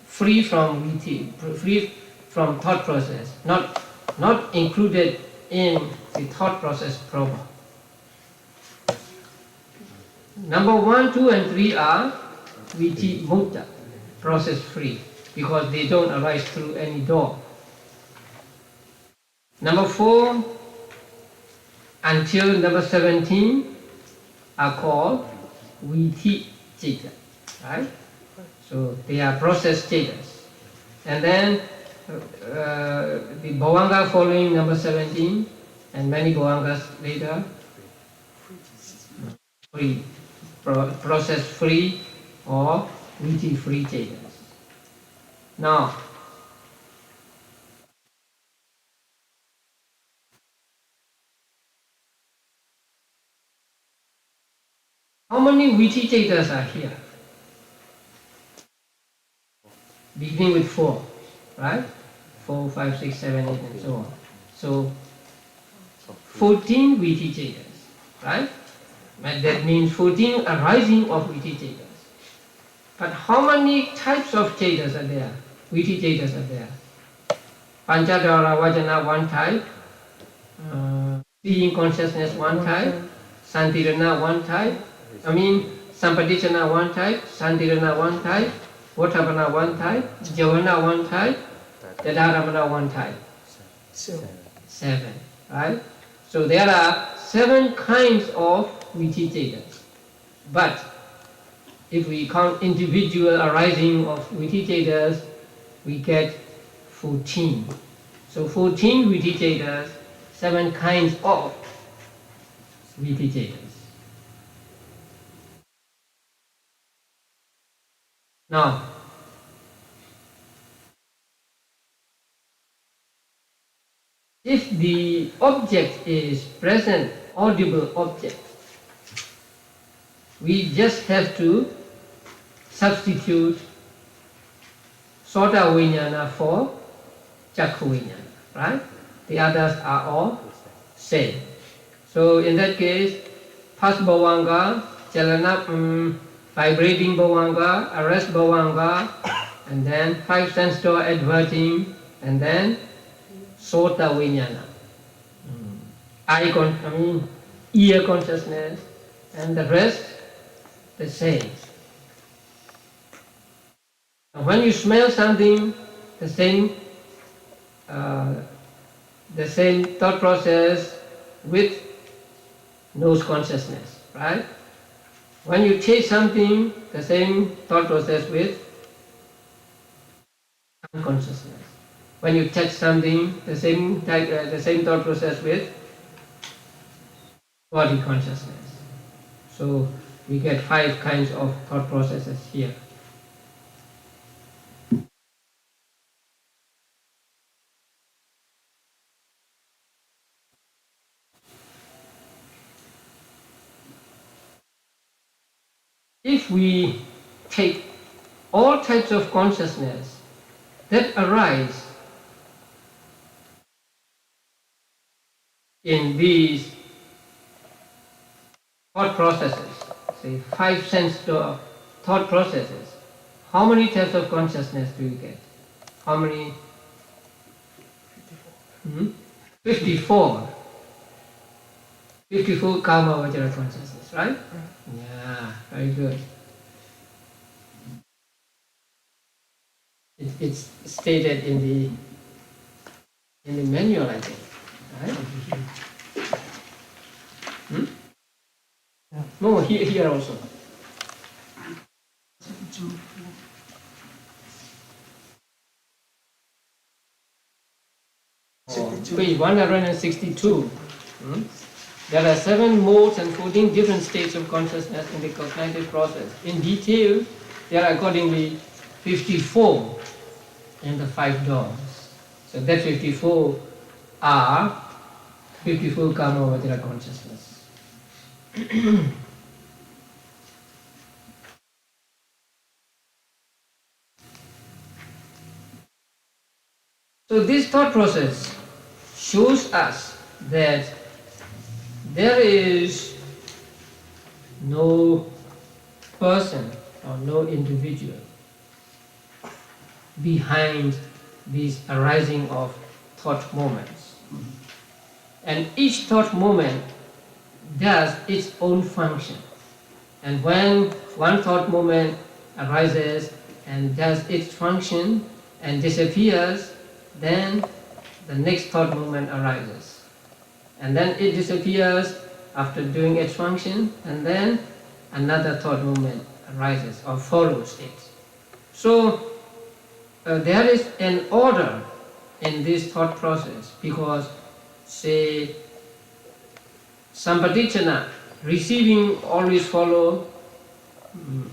free from viti, free from thought process, not included in the thought process proper. Number 1, 2 and 3 are viti mudda, process free, because they don't arise through any door. Number 4 until number 17 are called viti cheta, right? So they are process chetas. And then the bhavanga following number 17 and many bhavangas later, free, process free or viti free chetas. Now, how many viti chetas are here? Beginning with 4, right? 4, 5, 6, 7, 8 and so on. So 14 viti chetas, right? That means 14 arising of viti chetas. But how many types of chetas are there? Viti chetas are there. Panchadara Vajana, one type. Seeing consciousness, one type. Santirana, one type. Sampadicana, one type. Santirana, one type. Votapana, one type. Javana, one type. Tadaramana, one type. 7, right? So there are 7 kinds of viti chetas. But if we count individual arising of viti chetas, we get 14. So 14 viti chetas, 7 kinds of viti chetas. Now, if the object is present, audible object, we just have to substitute Sota Vijnana for Chakku Vijnana, right? The others are all same. So in that case, past bhavanga, chalana, vibrating bhavanga, arrest bhavanga, and then 5 sense door adverting, and then Sota Vijnana, ear consciousness, and the rest the same. When you smell something, the same thought process with nose consciousness, right? When you taste something, the same thought process with consciousness. When you touch something, the same thought process with body consciousness. So we get 5 kinds of thought processes here. if we take all types of consciousness that arise in these thought processes, say 5 sense thought processes, how many types of consciousness do you get? How many? 54. 54 karma vajra consciousness, right? Yeah, very good. It's stated in the manual, I think, right? No, here also. Page 162. There are 7 modes and 14 different states of consciousness in the cognitive process. In detail, there are accordingly 54 in the 5 doors. So that 54 are 54 karma vajra consciousness. So this thought process shows us that there is no person or no individual behind these arising of thought moments. And each thought moment does its own function. And when one thought moment arises and does its function and disappears, then the next thought moment arises. And then it disappears after doing its function, and then another thought moment arises or follows it. So there is an order in this thought process, because, say, Sampadichana, receiving always follow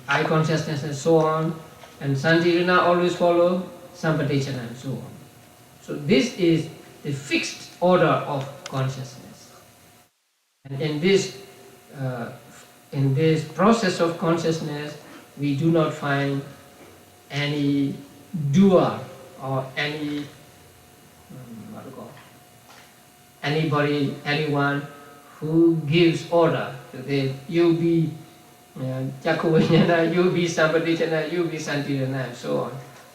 eye consciousness and so on, and Santirana always follow Sampadichana and so on. So this is the fixed order of consciousness. And in this process of consciousness, we do not find any doer or anyone who gives order. You be Chakuvajnana, you be Sampadichana, you be Santirana, and so on.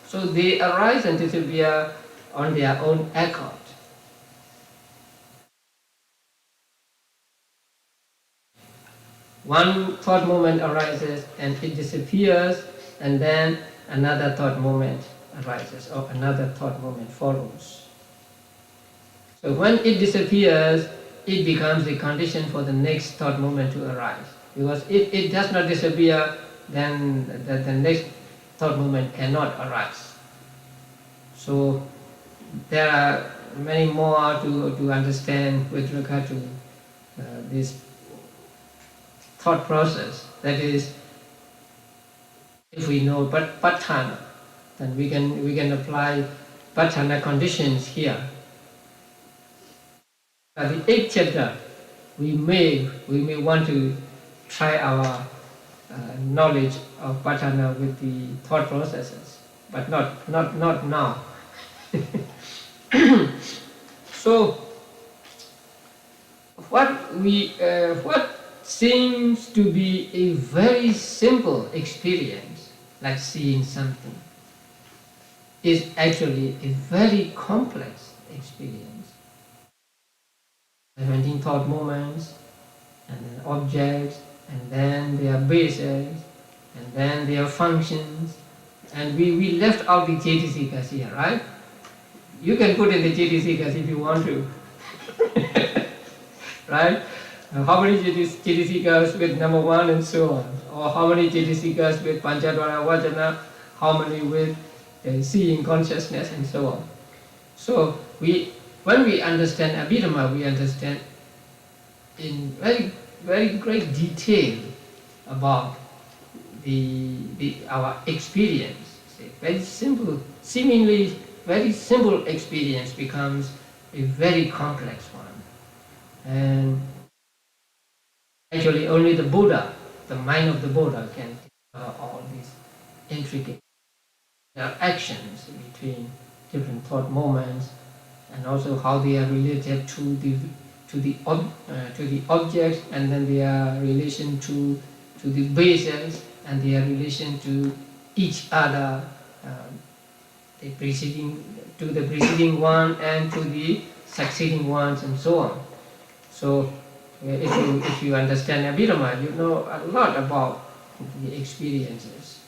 So they arise and disappear on their own accord. One thought moment arises and it disappears, and then another thought moment arises or another thought moment follows. So when it disappears, it becomes the condition for the next thought moment to arise. Because if it does not disappear, then the next thought moment cannot arise. So there are many more to understand with regard to this thought process. That is, if we know patthana, then we can apply patthana conditions here. At the 8th chapter, we may want to try our knowledge of patthana with the thought processes, but not now. So what seems to be a very simple experience, like seeing something, is actually a very complex experience. 17 thought moments, and then objects, and then their bases, and then their functions, and we left out the Cetasikas here, right? You can put in the Cetasikas if you want to, right? How many Cetasikas with number 1 and so on, or how many Cetasikas with Panchadvara Vajana, how many with seeing consciousness and so on. So when we understand Abhidhamma, we understand in very, very great detail about our experience. Very simple, seemingly very simple experience becomes a very complex one. And actually only the Buddha, the mind of the Buddha, can all these intricate actions between different thought moments, and also how they are related to the objects, and then their relation to the bases, and their relation to each other, the preceding one and to the succeeding ones, and so on. So if you understand Abhidhamma, you know a lot about the experiences.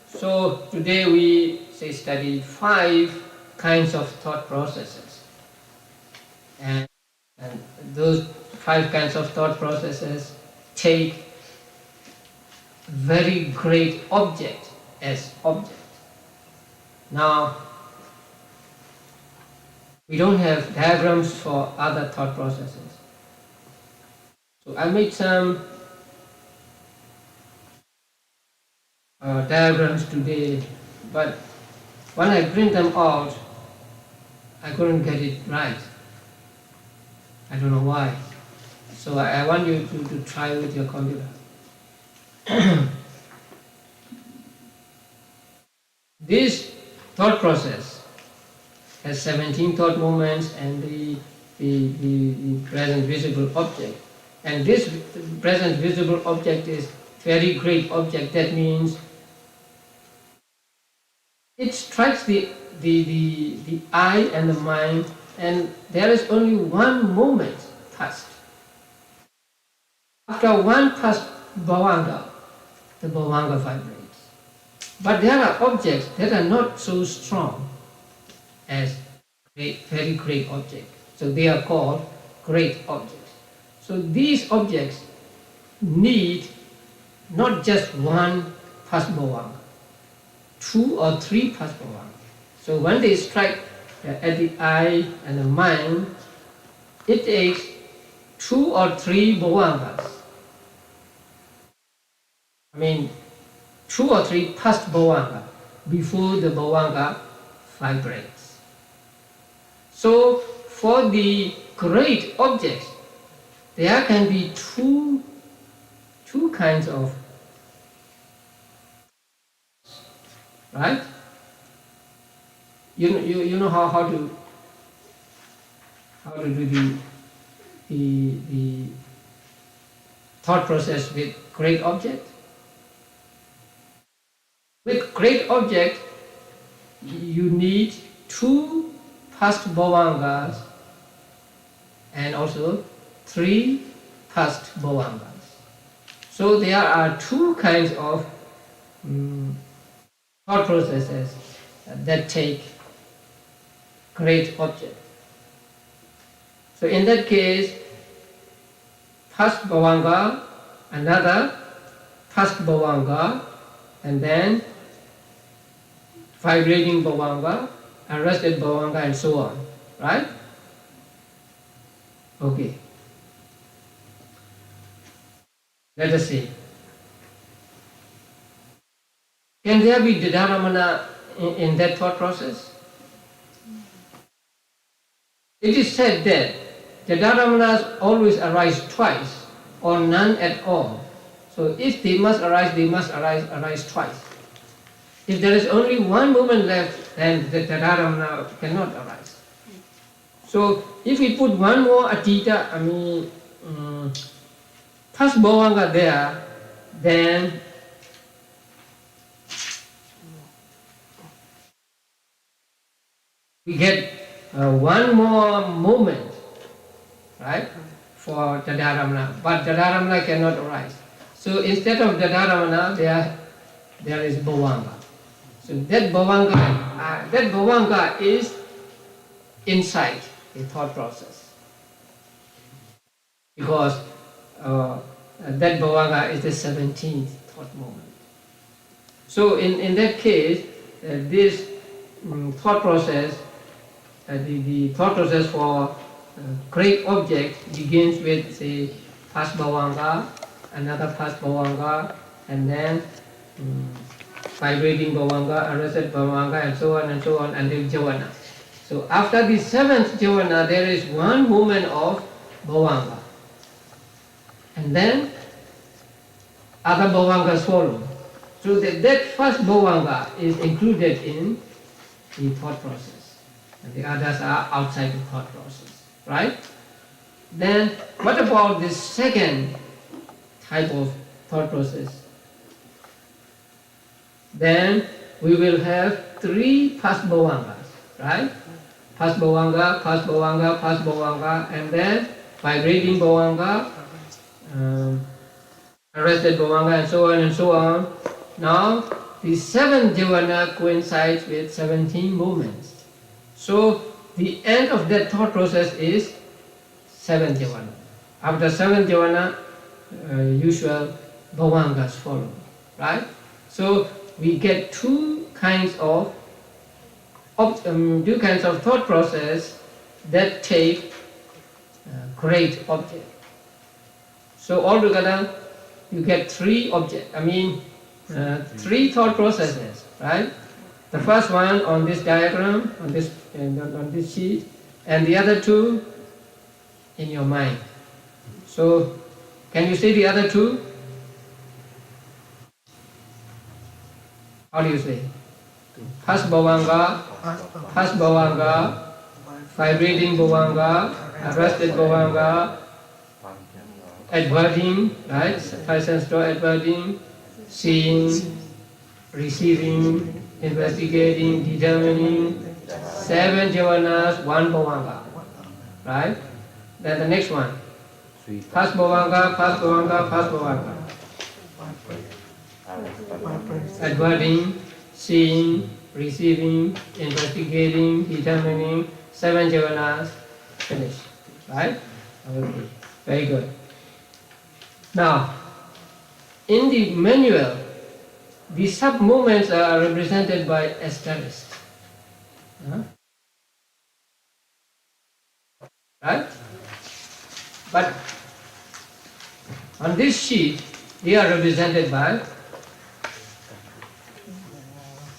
So today we study 5 kinds of thought processes, and those 5 kinds of thought processes take very great object as object. Now, we don't have diagrams for other thought processes. So I made some diagrams today, but when I print them out, I couldn't get it right. I don't know why. So I want you to try with your computer. This thought process has 17 thought moments and the present visible object. And this present visible object is very great object. That means it strikes the eye and the mind, and there is only one moment passed. After one past bhavanga, the bhavanga vibrates. But there are objects that are not so strong as very great objects. So they are called great objects. So these objects need not just one past bhavanga, 2 or 3 past bhavanga. So when they strike at the eye and the mind, it takes 2 or 3 bhavangas. I mean, 2 or 3 past bhavanga before the bhavanga vibrates. So for the great objects, there can be two kinds of, right? You know how to do the thought process with great object. With great object, you need 2 past bhavangas and also 3 past bhavangas. So there are 2 kinds of thought processes that take great object. So in that case, past bhavanga, another past bhavanga, and then vibrating bhavanga, arrested bhavanga, and so on, right? Okay. Let us see. Can there be Theravāda in that thought process? It is said that Theravādas always arise twice, or none at all. So if they must arise twice. If there is only one moment left, then the Theravāda cannot arise. So if we put one more atita, past bhavanga there, then we get one more moment, right, for Theravāda, but Theravāda cannot arise. So instead of Theravāda, there is bhavanga. So that bhavanga is inside the thought process, because that bhavanga is the 17th thought moment. So in that case, this thought process, the thought process for great object begins with, say, past bhavanga, another past bhavanga, and then vibrating bhavanga, arrested bhavanga, and so on until javana. So after the 7th javana, there is one moment of bhavanga, and then other bhavangas follow. So that first bhavanga is included in the thought process, and the others are outside the thought process, right? Then what about this second type of thought process? Then we will have 3 past bhavangas, right? Past bhavanga, past bhavanga, past bhavanga, and then vibrating bhavanga, arrested bhavanga, and so on and so on. Now, the 7th jhana coincides with 17 movements. So, the end of that thought process is 7th jhana. After 7th jhana, usual bhavangas follow, right? So, we get two kinds of thought process that take great object. So altogether, you get 3 objects. 3 thought processes, right? The first one on this diagram, on this sheet, and the other 2 in your mind. So, can you see the other 2? How do you say? Past bhavanga, vibrating bhavanga, arrested bhavanga, adverting, right? 5 sense door adverting, seeing, receiving, investigating, determining, 7 jhanas, 1 bhavanga, right? Then the next one, past bhavanga, adverting, seeing, receiving, investigating, determining, 7 jhanas, finished, right? Okay, very good. Now, in the manual, the sub-movements are represented by asterisks. Right? But on this sheet, they are represented by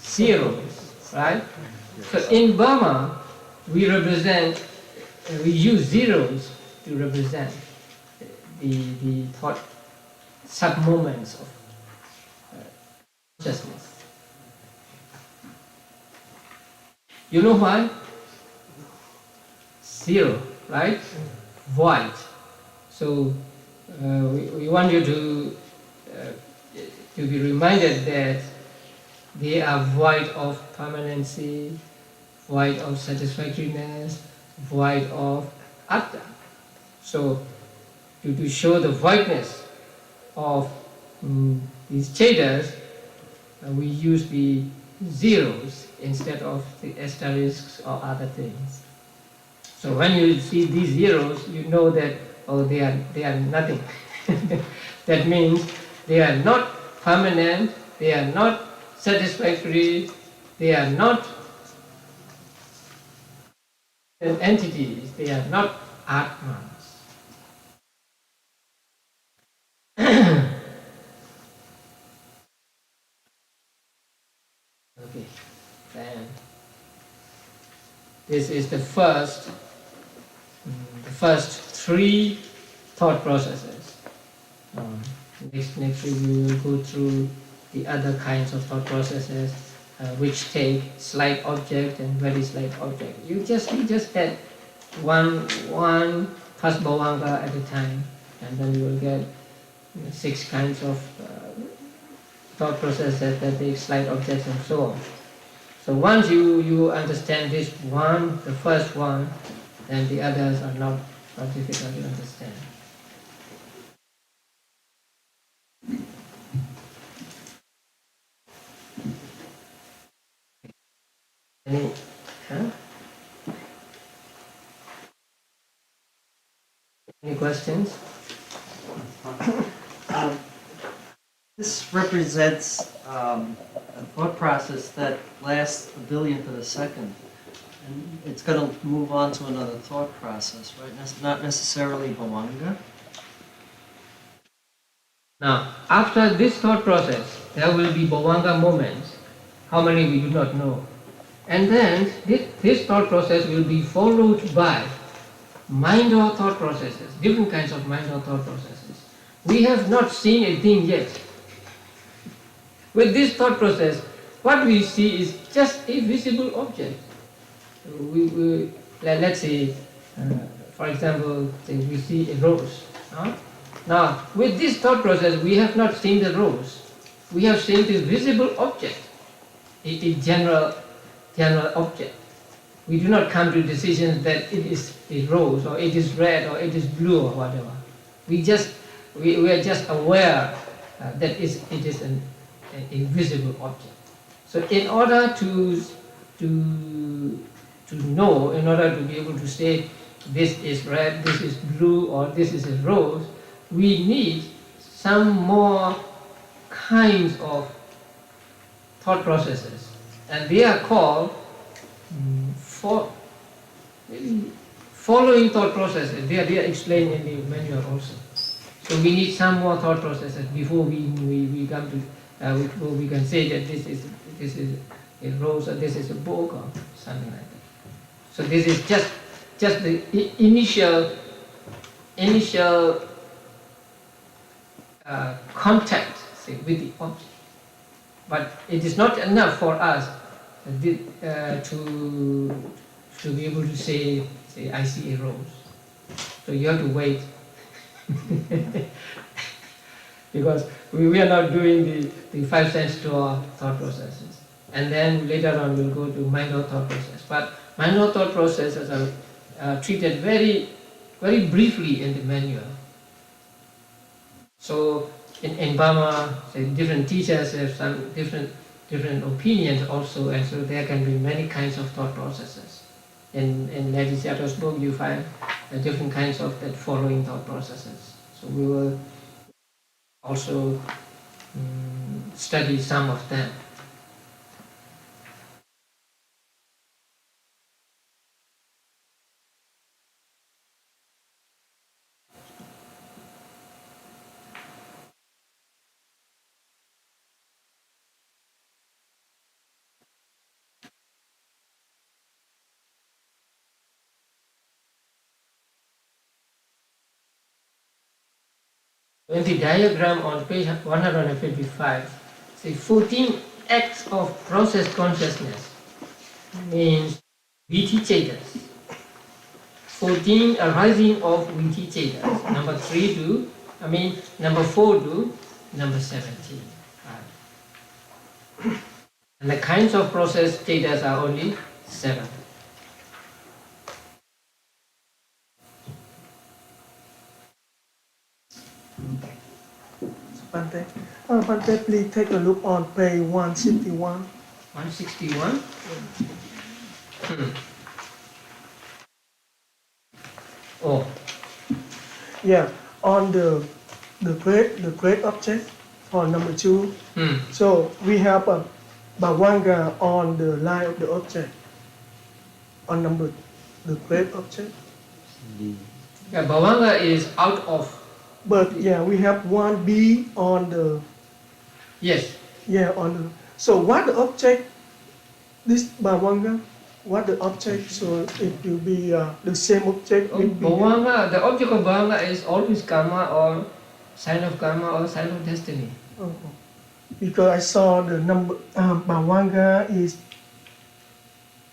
zeros, right? So in Burma, we use zeros to represent the thought sub-moments of consciousness. You know why? 0, right? Void. So we want you to be reminded that they are void of permanency, void of satisfactoriness, void of atta. So to show the voidness of these chetas, we use the zeros instead of the asterisks or other things. So when you see these zeros, you know that they are nothing. That means they are not permanent, they are not satisfactory, they are not entities, they are not atmas. Okay, then this is the first 3 thought processes. Next week we will go through the other kinds of thought processes which take slight object and very slight object. You just get one past bhavanga at a time, and then you will get 6 kinds of thought processes that take slight objects and so on. So once you understand this one, the first one, then the others are not difficult to understand. Any questions? This represents a thought process that lasts a billionth of a second. And it's going to move on to another thought process, right? Not necessarily bhavanga. Now, after this thought process, there will be bhavanga moments. How many we do not know. And then this thought process will be followed by mind or thought processes, different kinds of mind or thought processes. We have not seen a thing yet, With this thought process, what we see is just a visible object. Let's say, for example, we see a rose. Now, with this thought process, we have not seen the rose. We have seen the visible object, a general object. We do not come to decisions that it is a rose, or it is red, or it is blue, or whatever. We are just aware that it is a visible object. So in order to know, in order to be able to say this is red, this is blue, or this is a rose, we need some more kinds of thought processes, and they are called following thought processes. They are explained in the manual also. So we need some more thought processes before we come to before we can say that this is a rose, or this is a book, or something like that. So this is just the initial contact, say, with the object. But it is not enough for us to be able to say I see a rose. So you have to wait. Because we are not doing the five sense door thought processes. And then later on we'll go to minor thought process. But minor thought processes are treated very, very briefly in the manual. So in Burma, different teachers have some different opinions also, and so there can be many kinds of thought processes. In Lady Seattle's book, you find different kinds of that following thought processes. So we will also study some of them. In the diagram on page 155, say 14 acts of process consciousness means viti chetas. 14 arising of viti chetas. Number 4 to number 17. Right. And the kinds of process chetas are only 7. Bante, please take a look on page 161. 161? Oh. Yeah, on the great object for number 2. So we have a bhavanga on the line of the object. On the great object. Yeah, bhavanga is out of. But yeah, we have 1B on the. Yes. Yeah, on the. So what the object? This bhavanga. What the object? So it will be the same object. Bhavanga, the object of bhavanga is always karma or sign of karma or sign of destiny. Oh, because I saw the number bhavanga is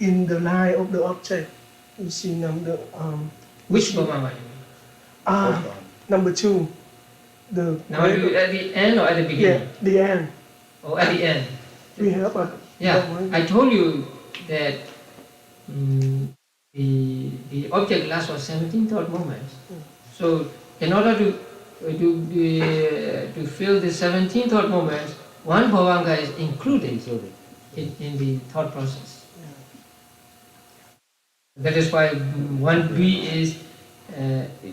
in the line of the object. You see number. Which bhavanga? Number 2. Now you at the end or at the beginning? Yeah, the end. Oh, at the end. We have a. Yeah, I told you that the object lasts for 17 thought moments. So in order to fill the 17 thought moments, one bhavanga is included in the thought process. That is why 1B is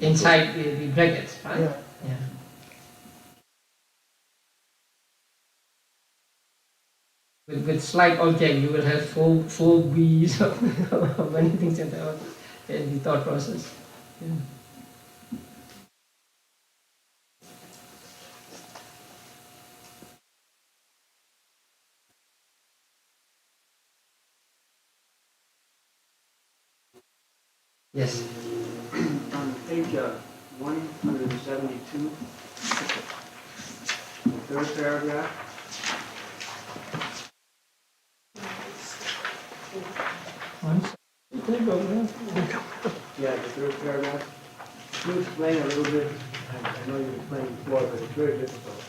inside the brackets, right? Yeah. Yeah. With slight object, you will have four B's or many things in the thought process. Yeah. Yes. On page 172, the third paragraph, Yeah, the third paragraph. Can you explain a little bit? I know you explained before, but it's very difficult.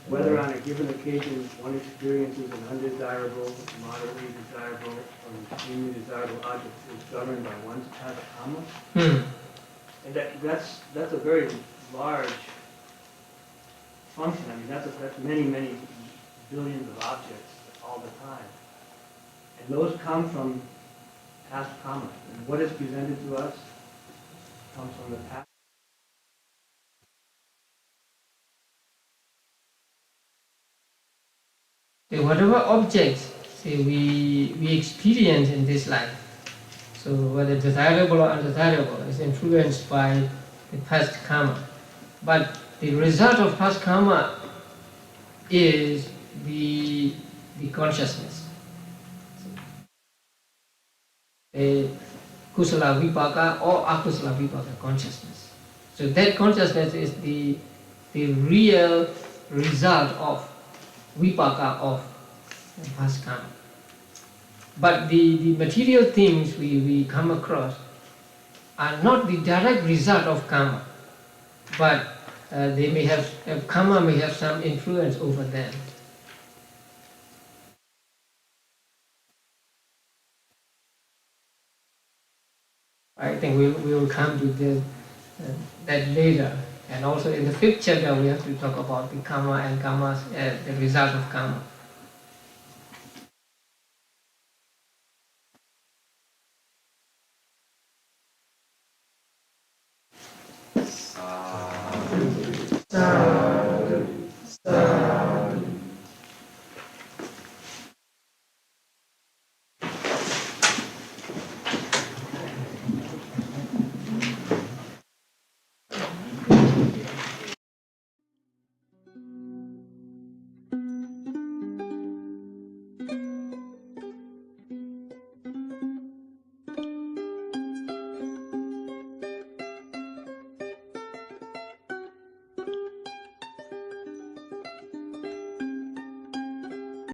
Whether on a given occasion one experiences an undesirable, moderately desirable, or extremely desirable object is governed by one's past karma. And that's a very large function. I mean, that's many billions of objects all the time. And those come from past karma. And what is presented to us comes from the past. So whatever objects say we experience in this life, so whether desirable or undesirable, is influenced by the past karma. But the result of past karma is the consciousness. A kusala vipaka or akusala vipaka consciousness. So that consciousness is the real result of vipaka of past karma. But the material things we come across are not the direct result of karma, but they may have karma may have some influence over them. I think we will come to that later. And also in the 5th chapter we have to talk about the karma and karmas, the result of karma. Sadhu.